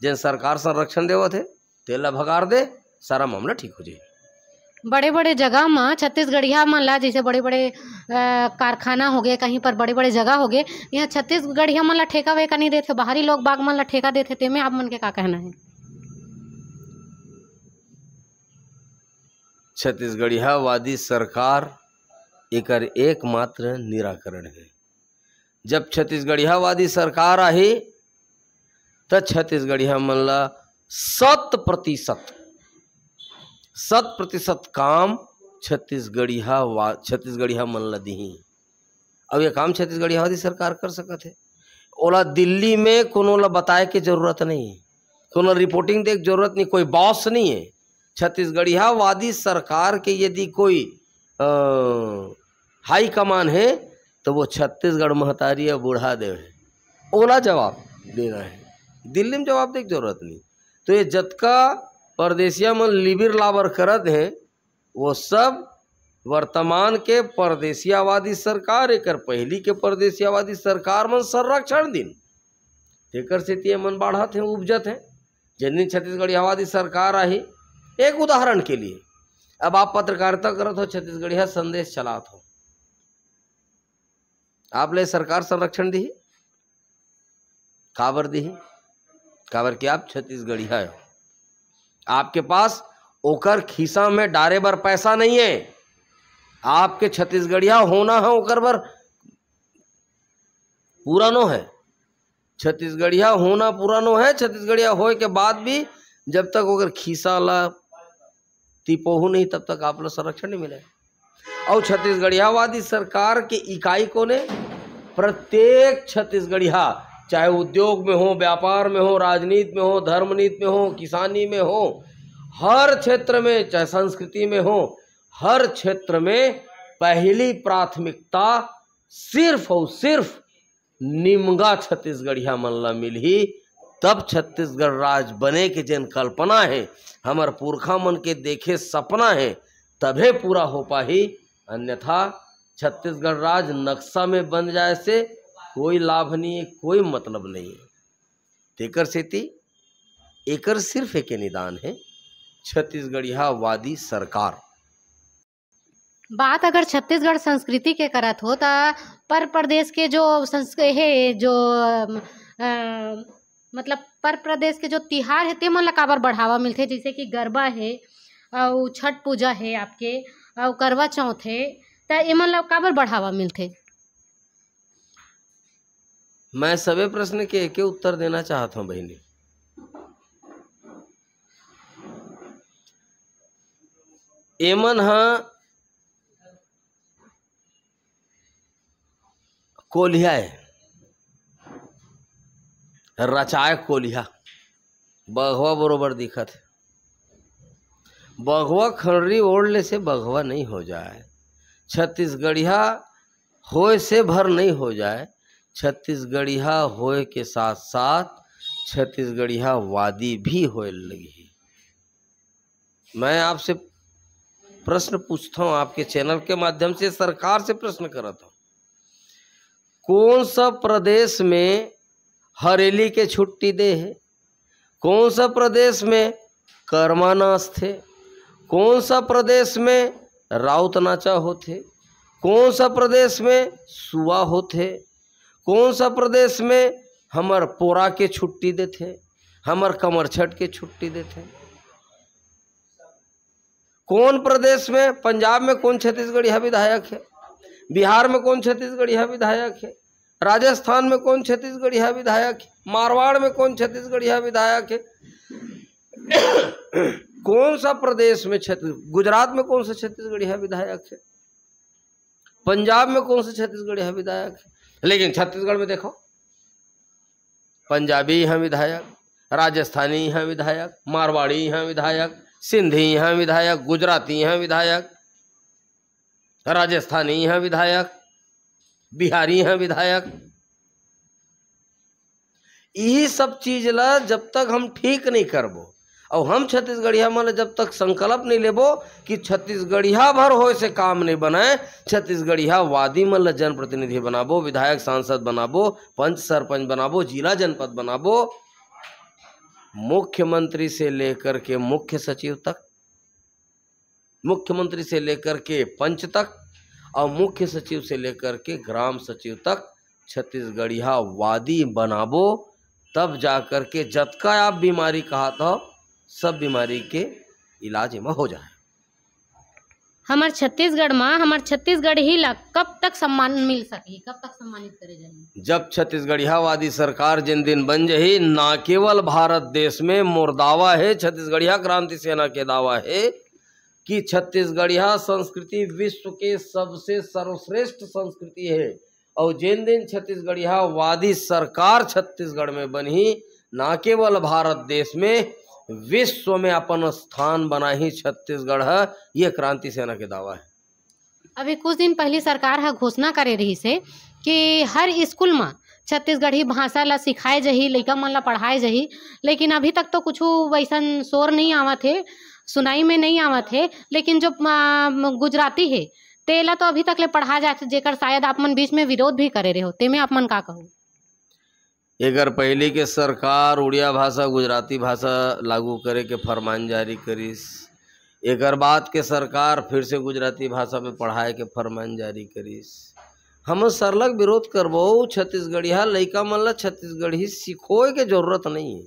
जिन सरकार संरक्षण देवत है, तेला भगार दे, सारा मामला ठीक हो जाए। बड़े बड़े जगह में छत्तीसगढ़िया मन ला, जैसे बड़े बड़े कारखाना हो गए, कहीं पर बड़े बड़े जगह हो गए, यहाँ छत्तीसगढ़िया मन ला ठेका वेका नहीं देते, बाहरी लोग बाग मन ला ठेका देते। तेमें आप मन के का कहना है? छत्तीसगढ़िया वादी सरकार एकर एकमात्र निराकरण है। जब छत्तीसगढ़िया वादी सरकार आई, तो छत्तीसगढ़िया मन ला 100% काम छत्तीसगढ़िया मन ला दी। अब ये काम छत्तीसगढ़िया वादी सरकार कर सकत है। ओला दिल्ली में कोनो ला बताए के जरूरत नहीं है, कोनो रिपोर्टिंग दे के जरूरत नहीं, कोई बॉस नहीं है। छत्तीसगढ़िया वादी सरकार के यदि कोई हाई कमान है, तो वो छत्तीसगढ़ महतारी या बूढ़ा देव है। ओला जवाब देना है, दिल्ली में जवाब देने की जरूरत नहीं। तो ये जतका परदेसिया मन लिबिर लाबर करत हैं, वो सब वर्तमान के परदेसियावादी सरकार, एकर पहली के परदेसियावादी सरकार मन संरक्षण दिन तेकर से मन बढ़त हैं, उपजत हैं। जिन दिन छत्तीसगढ़ियावादी सरकार आई, एक उदाहरण के लिए, अब आप पत्रकारिता करत हो, छत्तीसगढ़िया संदेश चलात हो, आप ले सरकार संरक्षण दी, काबर दी? काबर कि आप छत्तीसगढ़िया हो, आपके पास ओकर खीसा में डारे बर पैसा नहीं है। आपके छत्तीसगढ़िया होना है ओकर बर पूरा नो है। छत्तीसगढ़िया होना पूरा नो है। छत्तीसगढ़िया होए के बाद भी जब तक अगर खीसा ला तिपोहू नहीं तब तक आप लोग संरक्षण नहीं मिले। और छत्तीसगढ़ियावादी सरकार के इकाई को ने प्रत्येक छत्तीसगढ़िया, चाहे उद्योग में हो, व्यापार में हो, राजनीति में हो, धर्मनीति में हो, किसानी में हो, हर क्षेत्र में, चाहे संस्कृति में हो, हर क्षेत्र में पहली प्राथमिकता सिर्फ और सिर्फ निमगा छत्तीसगढ़िया मन ला मिलही। तब छत्तीसगढ़ राज बने के जन कल्पना है, हमार पुरखा मन के देखे सपना है, तभे पूरा हो पाही। अन्यथा छत्तीसगढ़ राज नक्शा में बन जाए से कोई लाभ नहीं है, कोई मतलब नहीं है। तेकर सेती एकर सिर्फ एक निदान है, छत्तीसगढ़िया वादी सरकार। बात अगर छत्तीसगढ़ संस्कृति के करत हो तो पर प्रदेश के जो है जो मतलब पर प्रदेश के जो तिहार है ते मन ला काबर बढ़ावा मिलथे, जैसे कि गरबा है और छठ पूजा है आपके और करवा चौथ है, तो एमन ला काबर बढ़ावा मिलथे? मैं सबे प्रश्न के एक उत्तर देना चाहता हूँ बहनी। एमन हाँ कोलिया है, रचाए कोलिया, बघवा बरोबर दिखत है। बघवा खंडरी ओढ़ले से बघवा नहीं हो जाए, छत्तीसगढ़िया होए से भर नहीं हो जाए। छत्तीसगढ़िया होए के साथ साथ छत्तीसगढ़िया वादी भी होए लगी। मैं आपसे प्रश्न पूछता हूँ, आपके चैनल के माध्यम से सरकार से प्रश्न करता हूँ, कौन सा प्रदेश में हरेली के छुट्टी दे है? कौन सा प्रदेश में कर्मानास थे? कौन सा प्रदेश में राउत नाचा होते? कौन सा प्रदेश में सुआ होते? कौन सा प्रदेश में हमर पोरा के छुट्टी देते, हमर कमर छठ के छुट्टी देते? कौन प्रदेश में? पंजाब में कौन छत्तीसगढ़िया विधायक है? बिहार में कौन छत्तीसगढ़िया विधायक है? राजस्थान में कौन छत्तीसगढ़िया विधायक है? मारवाड़ में कौन छत्तीसगढ़िया विधायक है? कौन सा प्रदेश में गुजरात में कौन सा छत्तीसगढ़िया विधायक है? पंजाब में कौन सा छत्तीसगढ़िया विधायक है? लेकिन छत्तीसगढ़ में देखो, पंजाबी यहाँ विधायक, राजस्थानी यहाँ विधायक, मारवाड़ी यहाँ विधायक, सिंधी यहाँ विधायक, गुजराती यहाँ विधायक, राजस्थानी यहाँ विधायक, बिहारी यहाँ विधायक। यही सब चीज ला जब तक हम ठीक नहीं करबो और हम छत्तीसगढ़िया मन जब तक संकल्प नहीं लेबो कि छत्तीसगढ़िया भर होए से काम नहीं बनाए, छत्तीसगढ़िया वादी मन ला जनप्रतिनिधि बनाबो, विधायक सांसद बनाबो, पंच सरपंच बनाबो, जिला जनपद बनाबो, मुख्यमंत्री से लेकर के मुख्य सचिव तक, मुख्यमंत्री से लेकर के पंच तक और मुख्य सचिव से लेकर के ग्राम सचिव तक छत्तीसगढ़िया वादी बनाबो, तब जाकर के जतका आप बीमारी कहा था सब बीमारी के इलाज में हो जाए। हमार छत्तीसगढ़ में हमार छत्तीसगढ़ ही ला कब तक सम्मान मिल सकी, कब तक सम्मानित करे जाए? जब छत्तीसगढ़िया वादी सरकार जिन दिन बन जाही, ना केवल भारत देश में मोर दावा है, छत्तीसगढ़िया क्रांति सेना के दावा है कि छत्तीसगढ़िया संस्कृति विश्व के सबसे सर्वश्रेष्ठ संस्कृति है। और जिन दिन छत्तीसगढ़िया वादी सरकार छत्तीसगढ़ में बनी, ना केवल भारत देश में विश्व में अपन स्थान बना ही छत्तीसगढ़ है, ये क्रांति सेना के दावा है। अभी कुछ दिन पहले सरकार हा घोषणा करे रही से कि हर स्कूल में छत्तीसगढ़ी भाषा ला सिखाए जही, लइका मन ला पढ़ाए जही, लेकिन अभी तक तो कुछ वैसन शोर नहीं आवत है, सुनाई में नहीं आवत है। लेकिन जो गुजराती है तेला तो अभी तक ले पढ़ा जाते, जेकर शायद आप मन बीच में विरोध भी करे रहे हो, तेमे आप मन का कहो? एकर पहले के सरकार उड़िया भाषा गुजराती भाषा लागू करे के फरमान जारी करिस, एकर बाद के सरकार फिर से गुजराती भाषा में पढ़ाए के फरमान जारी करिस। हम सरलग विरोध करबो, छत्तीसगढ़िया लइका मन ला छत्तीसगढ़ी सिखोए के जरूरत नहीं है,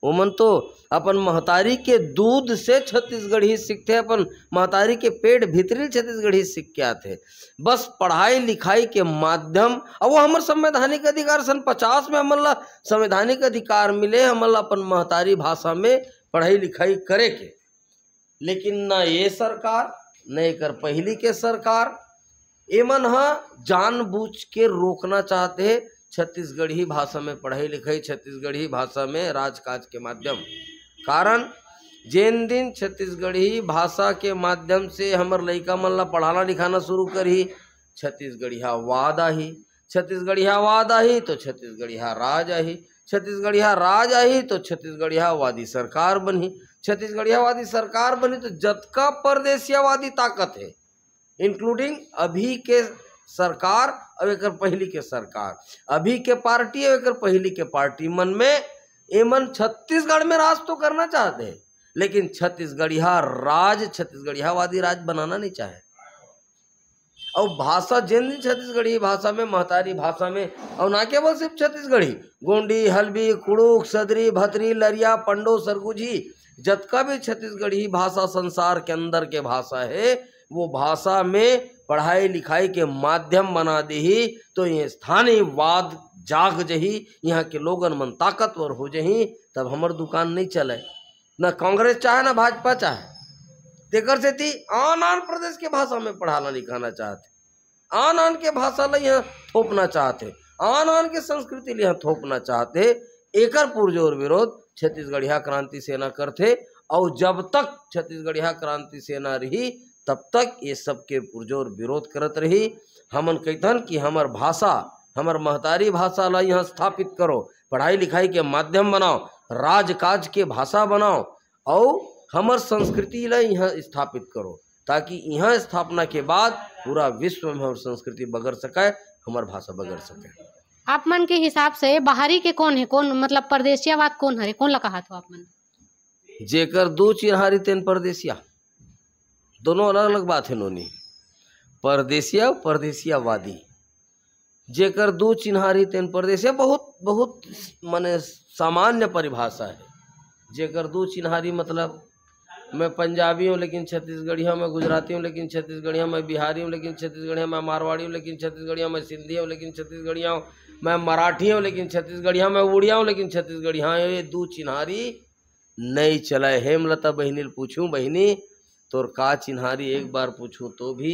ओमन तो अपन महतारी के दूध से छत्तीसगढ़ी सीखते, अपन महतारी के पेट भीतरी छत्तीसगढ़ी सीख के आते। बस पढ़ाई लिखाई के माध्यम, और वो हमार संवैधानिक अधिकार सन 50 में हमन ला संवैधानिक अधिकार मिले हमन ला अपन महतारी भाषा में पढ़ाई लिखाई करे के। लेकिन न ये सरकार न एकर पहली के सरकार एमन ह जानबूझ के रोकना चाहते हैं छत्तीसगढ़ी भाषा में पढ़ाई लिखाई, छत्तीसगढ़ी भाषा में राजकाज के माध्यम। कारण जेन दिन छत्तीसगढ़ी भाषा के माध्यम से हमर लइका मन ला पढ़ाना लिखाना शुरू करही, छत्तीसगढ़िया वाद आही, छत्तीसगढ़िया वाद आही तो छत्तीसगढ़िया राज आही, छत्तीसगढ़िया राज आही तो छत्तीसगढ़िया वादी सरकार बनी, छत्तीसगढ़िया वादी सरकार बनी तो जतका परदेसियावादी ताकत है इंक्लूडिंग अभी के सरकार और एक पहली के सरकार, अभी के पार्टी और एक पहली के पार्टी मन में एमन छत्तीसगढ़ में राज तो करना चाहते हैं, लेकिन छत्तीसगढ़िया राज, छत्तीसगढ़ियावादी राज बनाना नहीं चाहे। और भाषा जिन छत्तीसगढ़ी भाषा में, महतारी भाषा में, और ना केवल सिर्फ छत्तीसगढ़ी, गोंडी, हल्बी, कुड़ुक, सदरी, भतरी, लरिया, पंडो, सरगुजी, जतका भी छत्तीसगढ़ी भाषा संसार के अंदर के भाषा है, वो भाषा में पढ़ाई लिखाई के माध्यम बना दी तो ये स्थानीयवाद जाग जही, यहाँ के लोगन मन ताकतवर हो जही, तब हमर दुकान नहीं चले। न कांग्रेस चाहे न भाजपा चाहे, तेकर से थी आन प्रदेश के भाषा में पढ़ाना लिखाना चाहते, आन के भाषा ला यहाँ थोपना चाहते, आन के संस्कृति ला यहाँ थोपना चाहते। एकर पुरजोर विरोध छत्तीसगढ़िया क्रांति सेना करते, और जब तक छत्तीसगढ़िया क्रांति सेना रही तब तक ये सब के पुरजोर विरोध करत रही। हमन कहतन कि हमर भाषा, हमर महतारी भाषा ला यहाँ स्थापित करो, पढ़ाई लिखाई के माध्यम बनाओ, राजकाज के भाषा बनाओ, और हमर संस्कृति ला यहाँ स्थापित करो, ताकि यहाँ स्थापना के बाद पूरा विश्व में हमर संस्कृति बगर सके, हमर भाषा बगर सके। आप मन के हिसाब से बाहरी के कौन है, कौन मतलब परदेसियावाद कौन हरे, कौन लगा हाथ हो आप मन? जेकर दो चिन्हारी तेन परदेसिया, दोनों अलग अलग बात है नोनी। परदेसिया परदेसियावादी, जेकर दो चिन्हारी तेन परदेसिया बहुत बहुत माने सामान्य परिभाषा है। जेकर दो चिन्हारी मतलब मैं पंजाबी हूँ लेकिन छत्तीसगढ़ी हूँ, मैं गुजराती हूँ लेकिन छत्तीसगढ़ी हूँ, मैं बिहारी हूँ लेकिन छत्तीसगढ़ी हूँ, मैं मारवाड़ी हूँ लेकिन छत्तीसगढ़ी हूँ, मैं सिंधी हूँ लेकिन छत्तीसगढ़ी हूँ, मैं मराठी हूँ लेकिन छत्तीसगढ़ी हूँ, मैं उड़िया हूँ लेकिन छत्तीसगढ़ी हूँ। ये दो चिन्हारी नहीं चला। हेमलता बहनी पूछूं, बहनी तोर का चिन्हारी एक बार पूछूं तो भी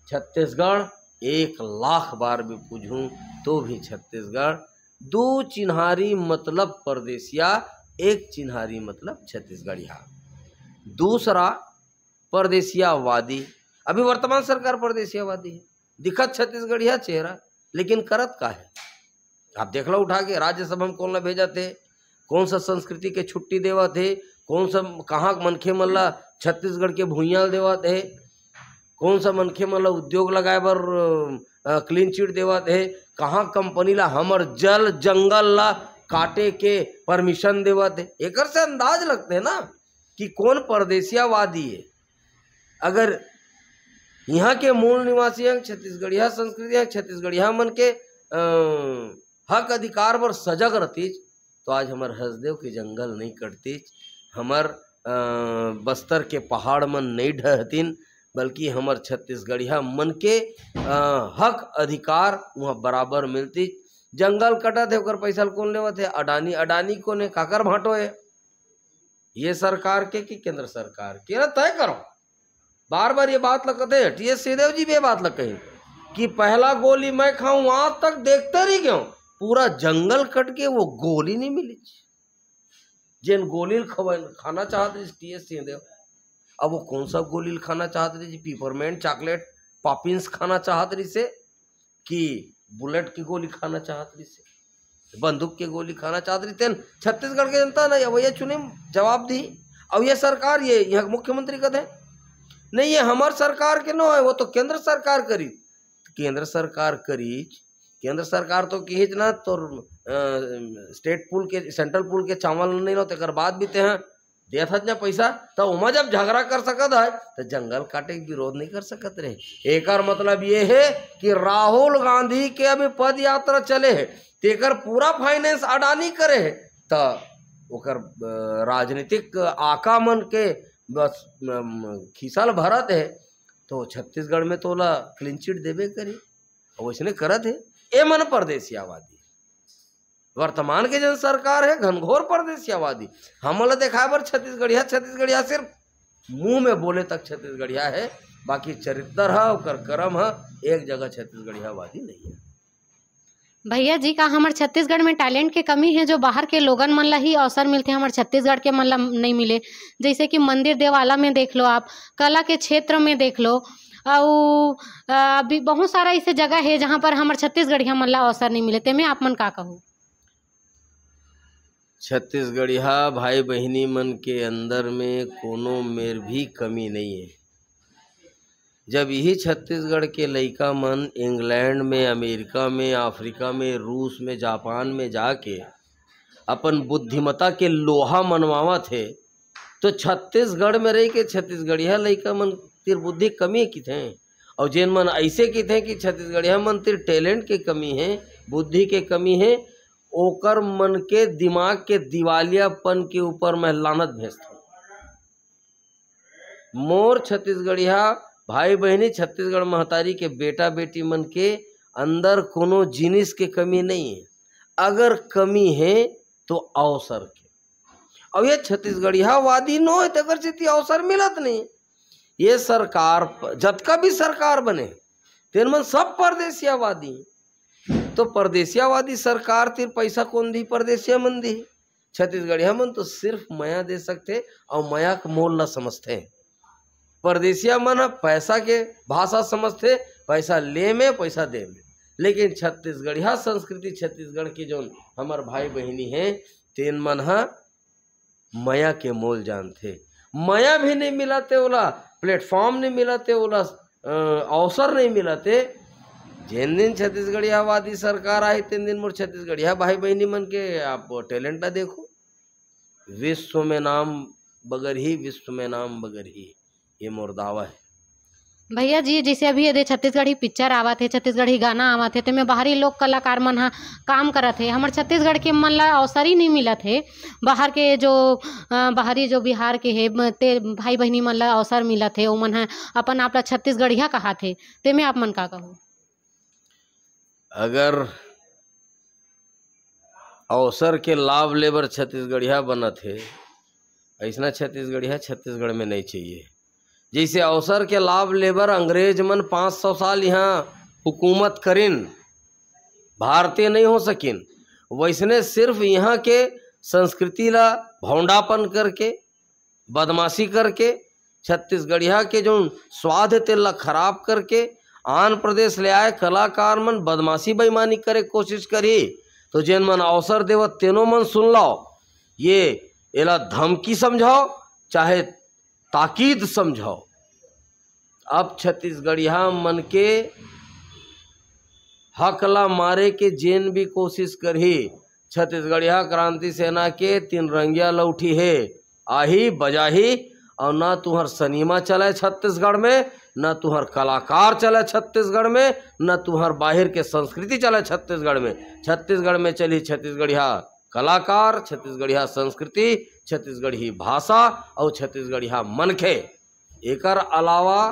छत्तीसगढ़, 1,00,000 बार भी पूछूं तो भी छत्तीसगढ़। दो चिन्हारी मतलब परदेसिया, एक चिन्हारी मतलब छत्तीसगढ़िया। दूसरा परदेसियावादी, अभी वर्तमान सरकार परदेसियावादी है, दिखत छत्तीसगढ़िया चेहरा, लेकिन करत का है? आप देख लो उठा के राज्यसभा में कौन ला भेजा थे, कौन सा संस्कृति के छुट्टी देवा थे, कौन सा कहाँ मनखे मन ला छत्तीसगढ़ के भूइयाँ देवा थे, कौन सा मनखे मन ला उद्योग लगाए बर क्लीन चिट देवा थे, कहाँ कंपनी ला हमर जल जंगल ला काटे के परमिशन देवा थे। एकर से अंदाज लगते है ना कि कौन परदेसियावादी है। अगर यहाँ के मूल निवासी हैं, छत्तीसगढ़िया संस्कृति है, छत्तीसगढ़िया मन के हक अधिकार पर सजग रहतीच तो आज हमार हसदेव के जंगल नहीं कटतीच, हमार बस्तर के पहाड़ मन नहीं ढहतीन, बल्कि हमार छत्तीसगढ़िया मन के हक अधिकार वहाँ बराबर मिलती। जंगल कटा थे ओकर पैसा कौन लेवत है? अडानी। अडानी को ने काकर भाटो है? ये सरकार के कि केंद्र सरकार के? ना तय करो। बार बार ये बात लगते हैं, टी.एस. सिंहदेव जी भी ये बात लग कही कि पहला गोली मैं खाऊं, आज तक देखते रही क्यों? पूरा जंगल कट के वो गोली नहीं मिली जिन गोली खाना चाहते रही टी.एस. सिंहदेव। अब वो कौन सा गोली खाना चाहते रही? पिपरमेंट चॉकलेट पॉपिंस खाना चाहते रही से कि बुलेट की गोली खाना चाहते रही से, बंदूक की गोली खाना चाहते रही तेन? छत्तीसगढ़ के जनता नहीं अब ये चुने जवाब दी। अब ये सरकार, ये यहाँ मुख्यमंत्री कहते हैं नहीं ये हमार सरकार के नो है, वो तो केंद्र सरकार करी। केंद्र सरकार करी, केंद्र सरकार तो की ना तो स्टेट पूल के, सेंट्रल पूल के चावल नहीं लो तेकर बाद भी ते हैं देत ना पैसा, तो उमा जब झगड़ा कर सकत है तो जंगल काटे के विरोध नहीं कर सकत रहे। एकर मतलब ये है कि राहुल गांधी के अभी पद यात्रा चले है, तेकर पूरा फाइनेंस अडानी करे है, तो ओकर राजनीतिक आका मन के बस खिसल भरत है, तो छत्तीसगढ़ में तो ओला क्लीन चिट देबे करी, और वैसने करत है। ए मन परदेसियावादी वर्तमान के जन सरकार है, घनघोर परदेसियावादी। हमला देखा बर छत्तीसगढ़िया सिर्फ मुंह में बोले तक छत्तीसगढ़िया है, बाकी चरित्र है ओकर कर्म है एक जगह छत्तीसगढ़ियावादी नहीं है। भैया जी, का हमारे छत्तीसगढ़ में टैलेंट के कमी है जो बाहर के लोगन मन ला ही अवसर मिलते, हमारे छत्तीसगढ़ के मन ला नहीं मिले? जैसे कि मंदिर देवाला में देख लो, आप कला के क्षेत्र में देख लो, और अभी बहुत सारा ऐसे जगह है जहाँ पर हमारे छत्तीसगढ़िया मन ला अवसर नहीं मिले। ते में आप मन का कहो? छत्तीसगढ़िया भाई बहिनी मन के अंदर में कोनो मेर भी कमी नहीं है। जब यही छत्तीसगढ़ के लइका मन इंग्लैंड में, अमेरिका में, अफ्रीका में, रूस में, जापान में जाके अपन बुद्धिमता के लोहा मनवावा थे, तो छत्तीसगढ़ में रह के छत्तीसगढ़िया लइका मन तिर बुद्धि कमी की थे। और जिन मन ऐसे की थे कि छत्तीसगढ़िया मन तिर टैलेंट के कमी है, बुद्धि के कमी है, ओकर मन के दिमाग के दिवालियापन के ऊपर मैं लानत भेजता हूँ। मोर छत्तीसगढ़िया भाई बहनी, छत्तीसगढ़ महतारी के बेटा बेटी मन के अंदर कोनो जिनिस के कमी नहीं है। अगर कमी है तो अवसर के, और ये छत्तीसगढ़िया वादी नो है तो से अवसर मिलत नहीं। ये सरकार जतका भी सरकार बने तेन मन सब परदेसियावादी, तो परदेसियावादी सरकार तिर पैसा कौन दी? परदेसिया मन दी। छत्तीसगढ़िया मन तो सिर्फ माया दे सकते और माया का मोल न समझते। परदेसिया मन पैसा के भाषा समझते, पैसा ले में पैसा दे में। लेकिन छत्तीसगढ़िया संस्कृति, छत्तीसगढ़ की जो हमार भाई बहिनी हैं तेन मन माया के मोल जानते। माया भी नहीं मिलाते, ओला प्लेटफॉर्म नहीं मिलाते, ओला अवसर नहीं मिलाते। जिन दिन छत्तीसगढ़ियावादी सरकार आई तीन दिन मोर छत्तीसगढ़िया भाई बहनी मन के आप टैलेंट देखो। विश्व में नाम बगर ही, विश्व में नाम बगर ही, ये मोर दावा है। भैया जी, जैसे अभी यदि छत्तीसगढ़ी पिक्चर आवत है, छत्तीसगढ़ी गाना आवत है, तो में बाहरी लोग कलाकार मन हा काम करत है। हमारे छत्तीसगढ़ के मन ला अवसर ही नहीं मिलत है। बाहर के जो बाहरी जो बिहार के है ते भाई बहनी मन ला अवसर मिलत है, ओमन हा अपन आप ला छत्तीसगढ़िया कहात है। ते में आप मन का कहो? अगर अवसर के लाभ लेबर छत्तीसगढ़िया बनत है, ऐसा छत्तीसगढ़िया छत्तीसगढ़ में नहीं चाहिए। जैसे अवसर के लाभ लेबर अंग्रेज मन 500 साल यहाँ हुकूमत करिन, भारतीय नहीं हो सकिन, वैसने सिर्फ यहाँ के संस्कृति ला भौंडापन करके, बदमाशी करके, छत्तीसगढ़िया के जो स्वाद है तेला खराब करके आंध्र प्रदेश ले आए कलाकार मन बदमाशी बेईमानी करे कोशिश करी, तो जिन मन अवसर देवत तेनो मन सुन लाओ। ये एला धमकी समझाओ चाहे ताकीद समझाओ। अब छत्तीसगढ़िया मन के हकला मारे के जेन भी कोशिश करही, छत्तीसगढ़िया क्रांति सेना के तीन रंगिया लौठी है, आही बजाही, और ना तुहर सनीमा चले छत्तीसगढ़ में, न तुहर कलाकार चले छत्तीसगढ़ में, न तुहर बाहर के संस्कृति चले छत्तीसगढ़ में। छत्तीसगढ़ में चली छत्तीसगढ़िया कलाकार, छत्तीसगढ़िया संस्कृति, छत्तीसगढ़ी भाषा और छत्तीसगढ़िया मनखे। एकर अलावा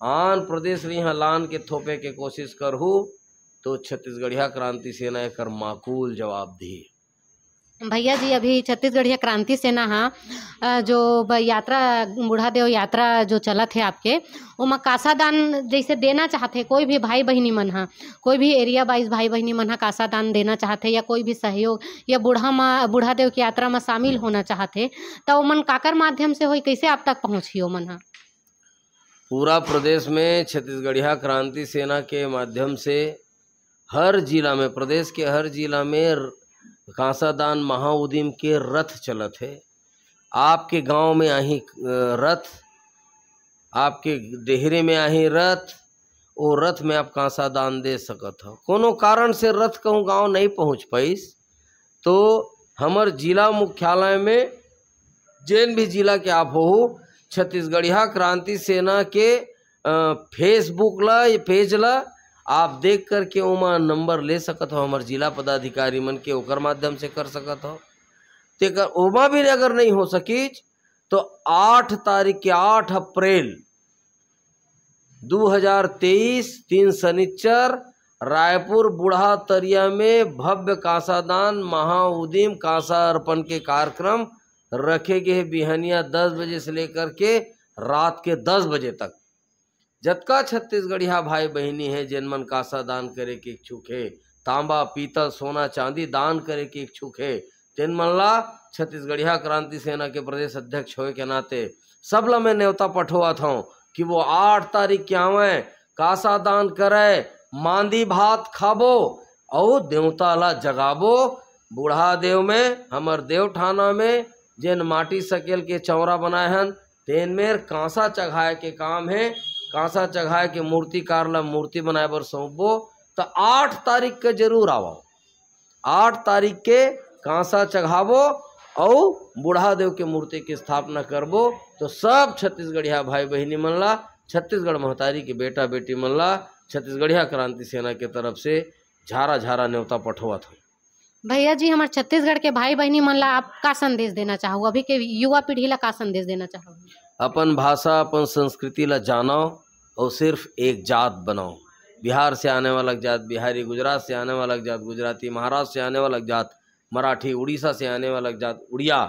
आंध्र प्रदेश यहाँ लान के थोपे के कोशिश करहू तो छत्तीसगढ़िया क्रांति सेना एकर माकूल जवाब दी। भैया जी, अभी छत्तीसगढ़िया क्रांति सेना हाँ जो यात्रा बूढ़ादेव यात्रा जो चलत है आपके, ओमा कासा दान जैसे देना चाहते कोई भी भाई बहनी मन हाँ, कोई भी एरिया वाइज भाई बहनी मन हाँ कासा दान देना चाहते या कोई भी सहयोग या बूढ़ादेव की यात्रा में शामिल होना चाहते, तो ओमन काकर माध्यम से होई, कैसे आप तक पहुँची ओमन हाँ? पूरा प्रदेश में छत्तीसगढ़िया क्रांति सेना के माध्यम से हर जिला में, प्रदेश के हर जिला में कांसा दान महाउदीम के रथ चलत है। आपके गांव में आही रथ, आपके डेहरे में आही रथ, वो रथ में आप कांसा दान दे सकत हो। कोनो कारण से रथ कहूँ गांव नहीं पहुंच पाइस तो हमर जिला मुख्यालय में, जेन भी जिला के आप हो, छत्तीसगढ़िया क्रांति सेना के फेसबुक ला ये पेज ला आप देख करके ओमा नंबर ले सकत हो, हमारे जिला पदाधिकारी मन के ओकर माध्यम से कर सकत हो। तेकर ओमा भी अगर नहीं हो सकी तो 8 तारीख के 8 अप्रैल 2023 दिन शनिचर रायपुर बूढ़ा तरिया में भव्य कांसादान महाउदीम कांसा अर्पण के कार्यक्रम रखे गए। बिहनिया 10 बजे से लेकर के रात के 10 बजे तक जतका छत्तीसगढ़िया भाई बहनी है जिन मन कांसा दान करे के इच्छुक है, तांबा पीतल सोना चांदी दान करे के इच्छुक है, जिन मन ला छत्तीसगढ़िया क्रांति सेना के प्रदेश अध्यक्ष होए के नाते सब ला मैं न्योता पठोवत हूँ कि वो 8 तारीख के आवे कांसा दान करे, मांदी भात खाबो और देवता ला जगाबो। बूढ़ा देव में हमर देवठाना में जिन माटी सकेल के चौरा बनाए हन तेन में कांसा चढ़ाए के काम है। कांसा चढ़ाए के मूर्तिकार ला मूर्ति बनाए बर सौंपबो तो 8 तारीख के जरूर आवो। 8 तारीख के कांसा चढ़ाबो और बूढ़ा देव के मूर्ति की स्थापना करबो तो सब छत्तीसगढ़िया भाई बहनी मन ला, छत्तीसगढ़ महतारी के बेटा बेटी मन ला छत्तीसगढ़िया क्रांति सेना के तरफ से झारा झारा न्योता पठोवत हूँ। भैया जी, हमारे छत्तीसगढ़ के भाई बहनी मन ला आप का संदेश देना चाहो, अभी के युवा पीढ़ी ला का संदेश देना चाहो? अपन भाषा अपन संस्कृति ला जानो और सिर्फ एक जात बनाओ। बिहार से आने वाला जात बिहारी, गुजरात से आने वाला जात गुजराती, महाराष्ट्र से आने वाला जात मराठी, उड़ीसा से आने वाला जात उड़िया,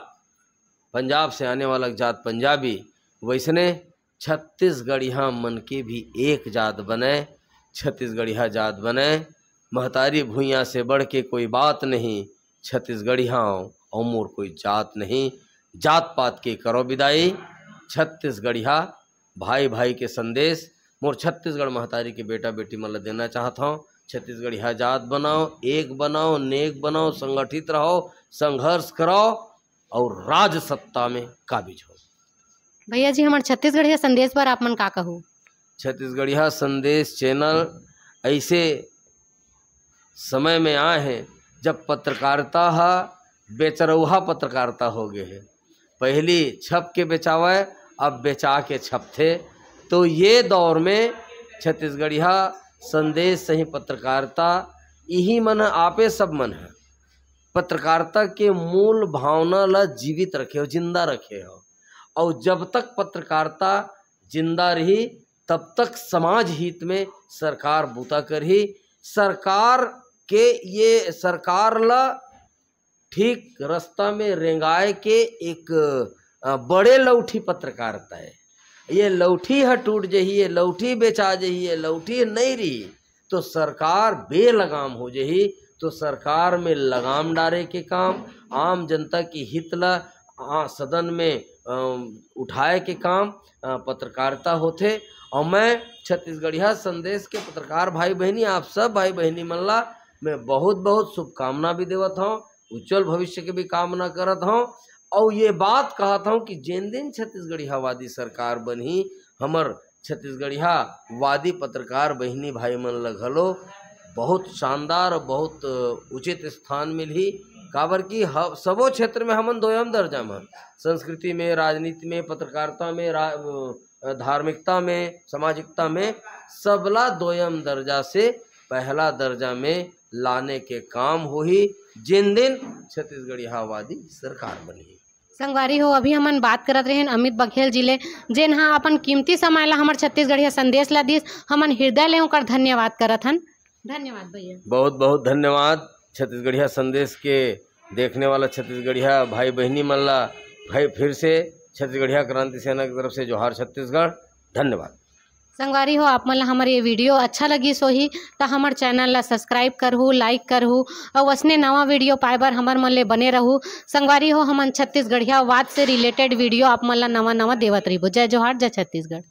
पंजाब से आने वाला जात पंजाबी, वैसने छत्तीसगढ़िया मन के भी एक जात बने, छत्तीसगढ़िया जात बने। महतारी भूइयाँ से बढ़ के कोई बात नहीं, छत्तीसगढ़िया और मोर कोई जात नहीं। जात पात के करो विदाई, छत्तीसगढ़िया भाई भाई के संदेश मोर छत्तीसगढ़ महतारी के बेटा बेटी मन ला देना चाहता हूँ। छत्तीसगढ़िया जात बनाओ, एक बनाओ, नेक बनाओ, संगठित रहो, संघर्ष करो और राज सत्ता में काबिज हो। भैया जी, हमारे छत्तीसगढ़िया संदेश पर आप मन का कहूँ? छत्तीसगढ़िया संदेश चैनल ऐसे समय में आए हैं जब पत्रकारिता बेचरौहा पत्रकारिता हो गए है। पहली छप के बेचावे, अब बेचा के छपथे। तो ये दौर में छत्तीसगढ़िया संदेश सही पत्रकारिता यही मन आपे सब मन है। पत्रकारिता के मूल भावना ला जीवित रखे हो, जिंदा रखे हो। और जब तक पत्रकारिता जिंदा रही तब तक समाज हित में सरकार बूता करही। सरकार के ये सरकार ला ठीक रास्ता में रेंगाए के एक बड़े लौठी पत्रकारिता है। ये लौठी है टूट जही, ये लौठी बेचा जही, ये लौठी नहीं रही तो सरकार बेलगाम हो जही। तो सरकार में लगाम डाले के काम, आम जनता की हित ला सदन में उठाए के काम पत्रकारिता होते। और मैं छत्तीसगढ़िया संदेश के पत्रकार भाई बहनी आप सब भाई बहनी मन ला मैं बहुत बहुत शुभकामना भी देवत हूँ, उज्जवल भविष्य के भी कामना करत हूँ। और ये बात कहता हूँ कि जिन दिन छत्तीसगढ़िया वादी सरकार बनी हमर छत्तीसगढ़िया वादी पत्रकार बहनी भाई मन ला घलो बहुत शानदार और बहुत उचित स्थान मिली। काबर की सबो क्षेत्र में हमन दोयम दर्जा में, संस्कृति में, राजनीति में, पत्रकारिता में, धार्मिकता में, सामाजिकता में सबला दोयम दर्जा से पहला दर्जा में लाने के काम होही जिन दिन छत्तीसगढ़िया वादी सरकार बनी। संगवारी हो, अभी हमन बात करत रहे अमित बघेल जिले जेन हा अपन कीमती समय ला हमर छत्तीसगढ़िया संदेश ला दिस। हमन हृदय ले ओकर धन्यवाद करत हन। धन्यवाद भैया, बहुत बहुत धन्यवाद। छत्तीसगढ़िया संदेश के देखने वाला छत्तीसगढ़िया भाई बहनी मन ला भाई फिर से छत्तीसगढ़िया क्रांति सेना की तरफ से जोहार छत्तीसगढ़। धन्यवाद। संगवारी हो, आप मन ला हमारे ये वीडियो अच्छा लगी सोही तो हमार चैनल ला सब्सक्राइब करहु, लाइक करहु और वसने नवा वीडियो पाए बर हमार मन ले बने रहू। संगवारी हो, हमन छत्तीसगढ़िया वाद से रिलेटेड वीडियो आप मन ला नवा नवा देवत रहिबो। जय जोहार, जय छत्तीसगढ़।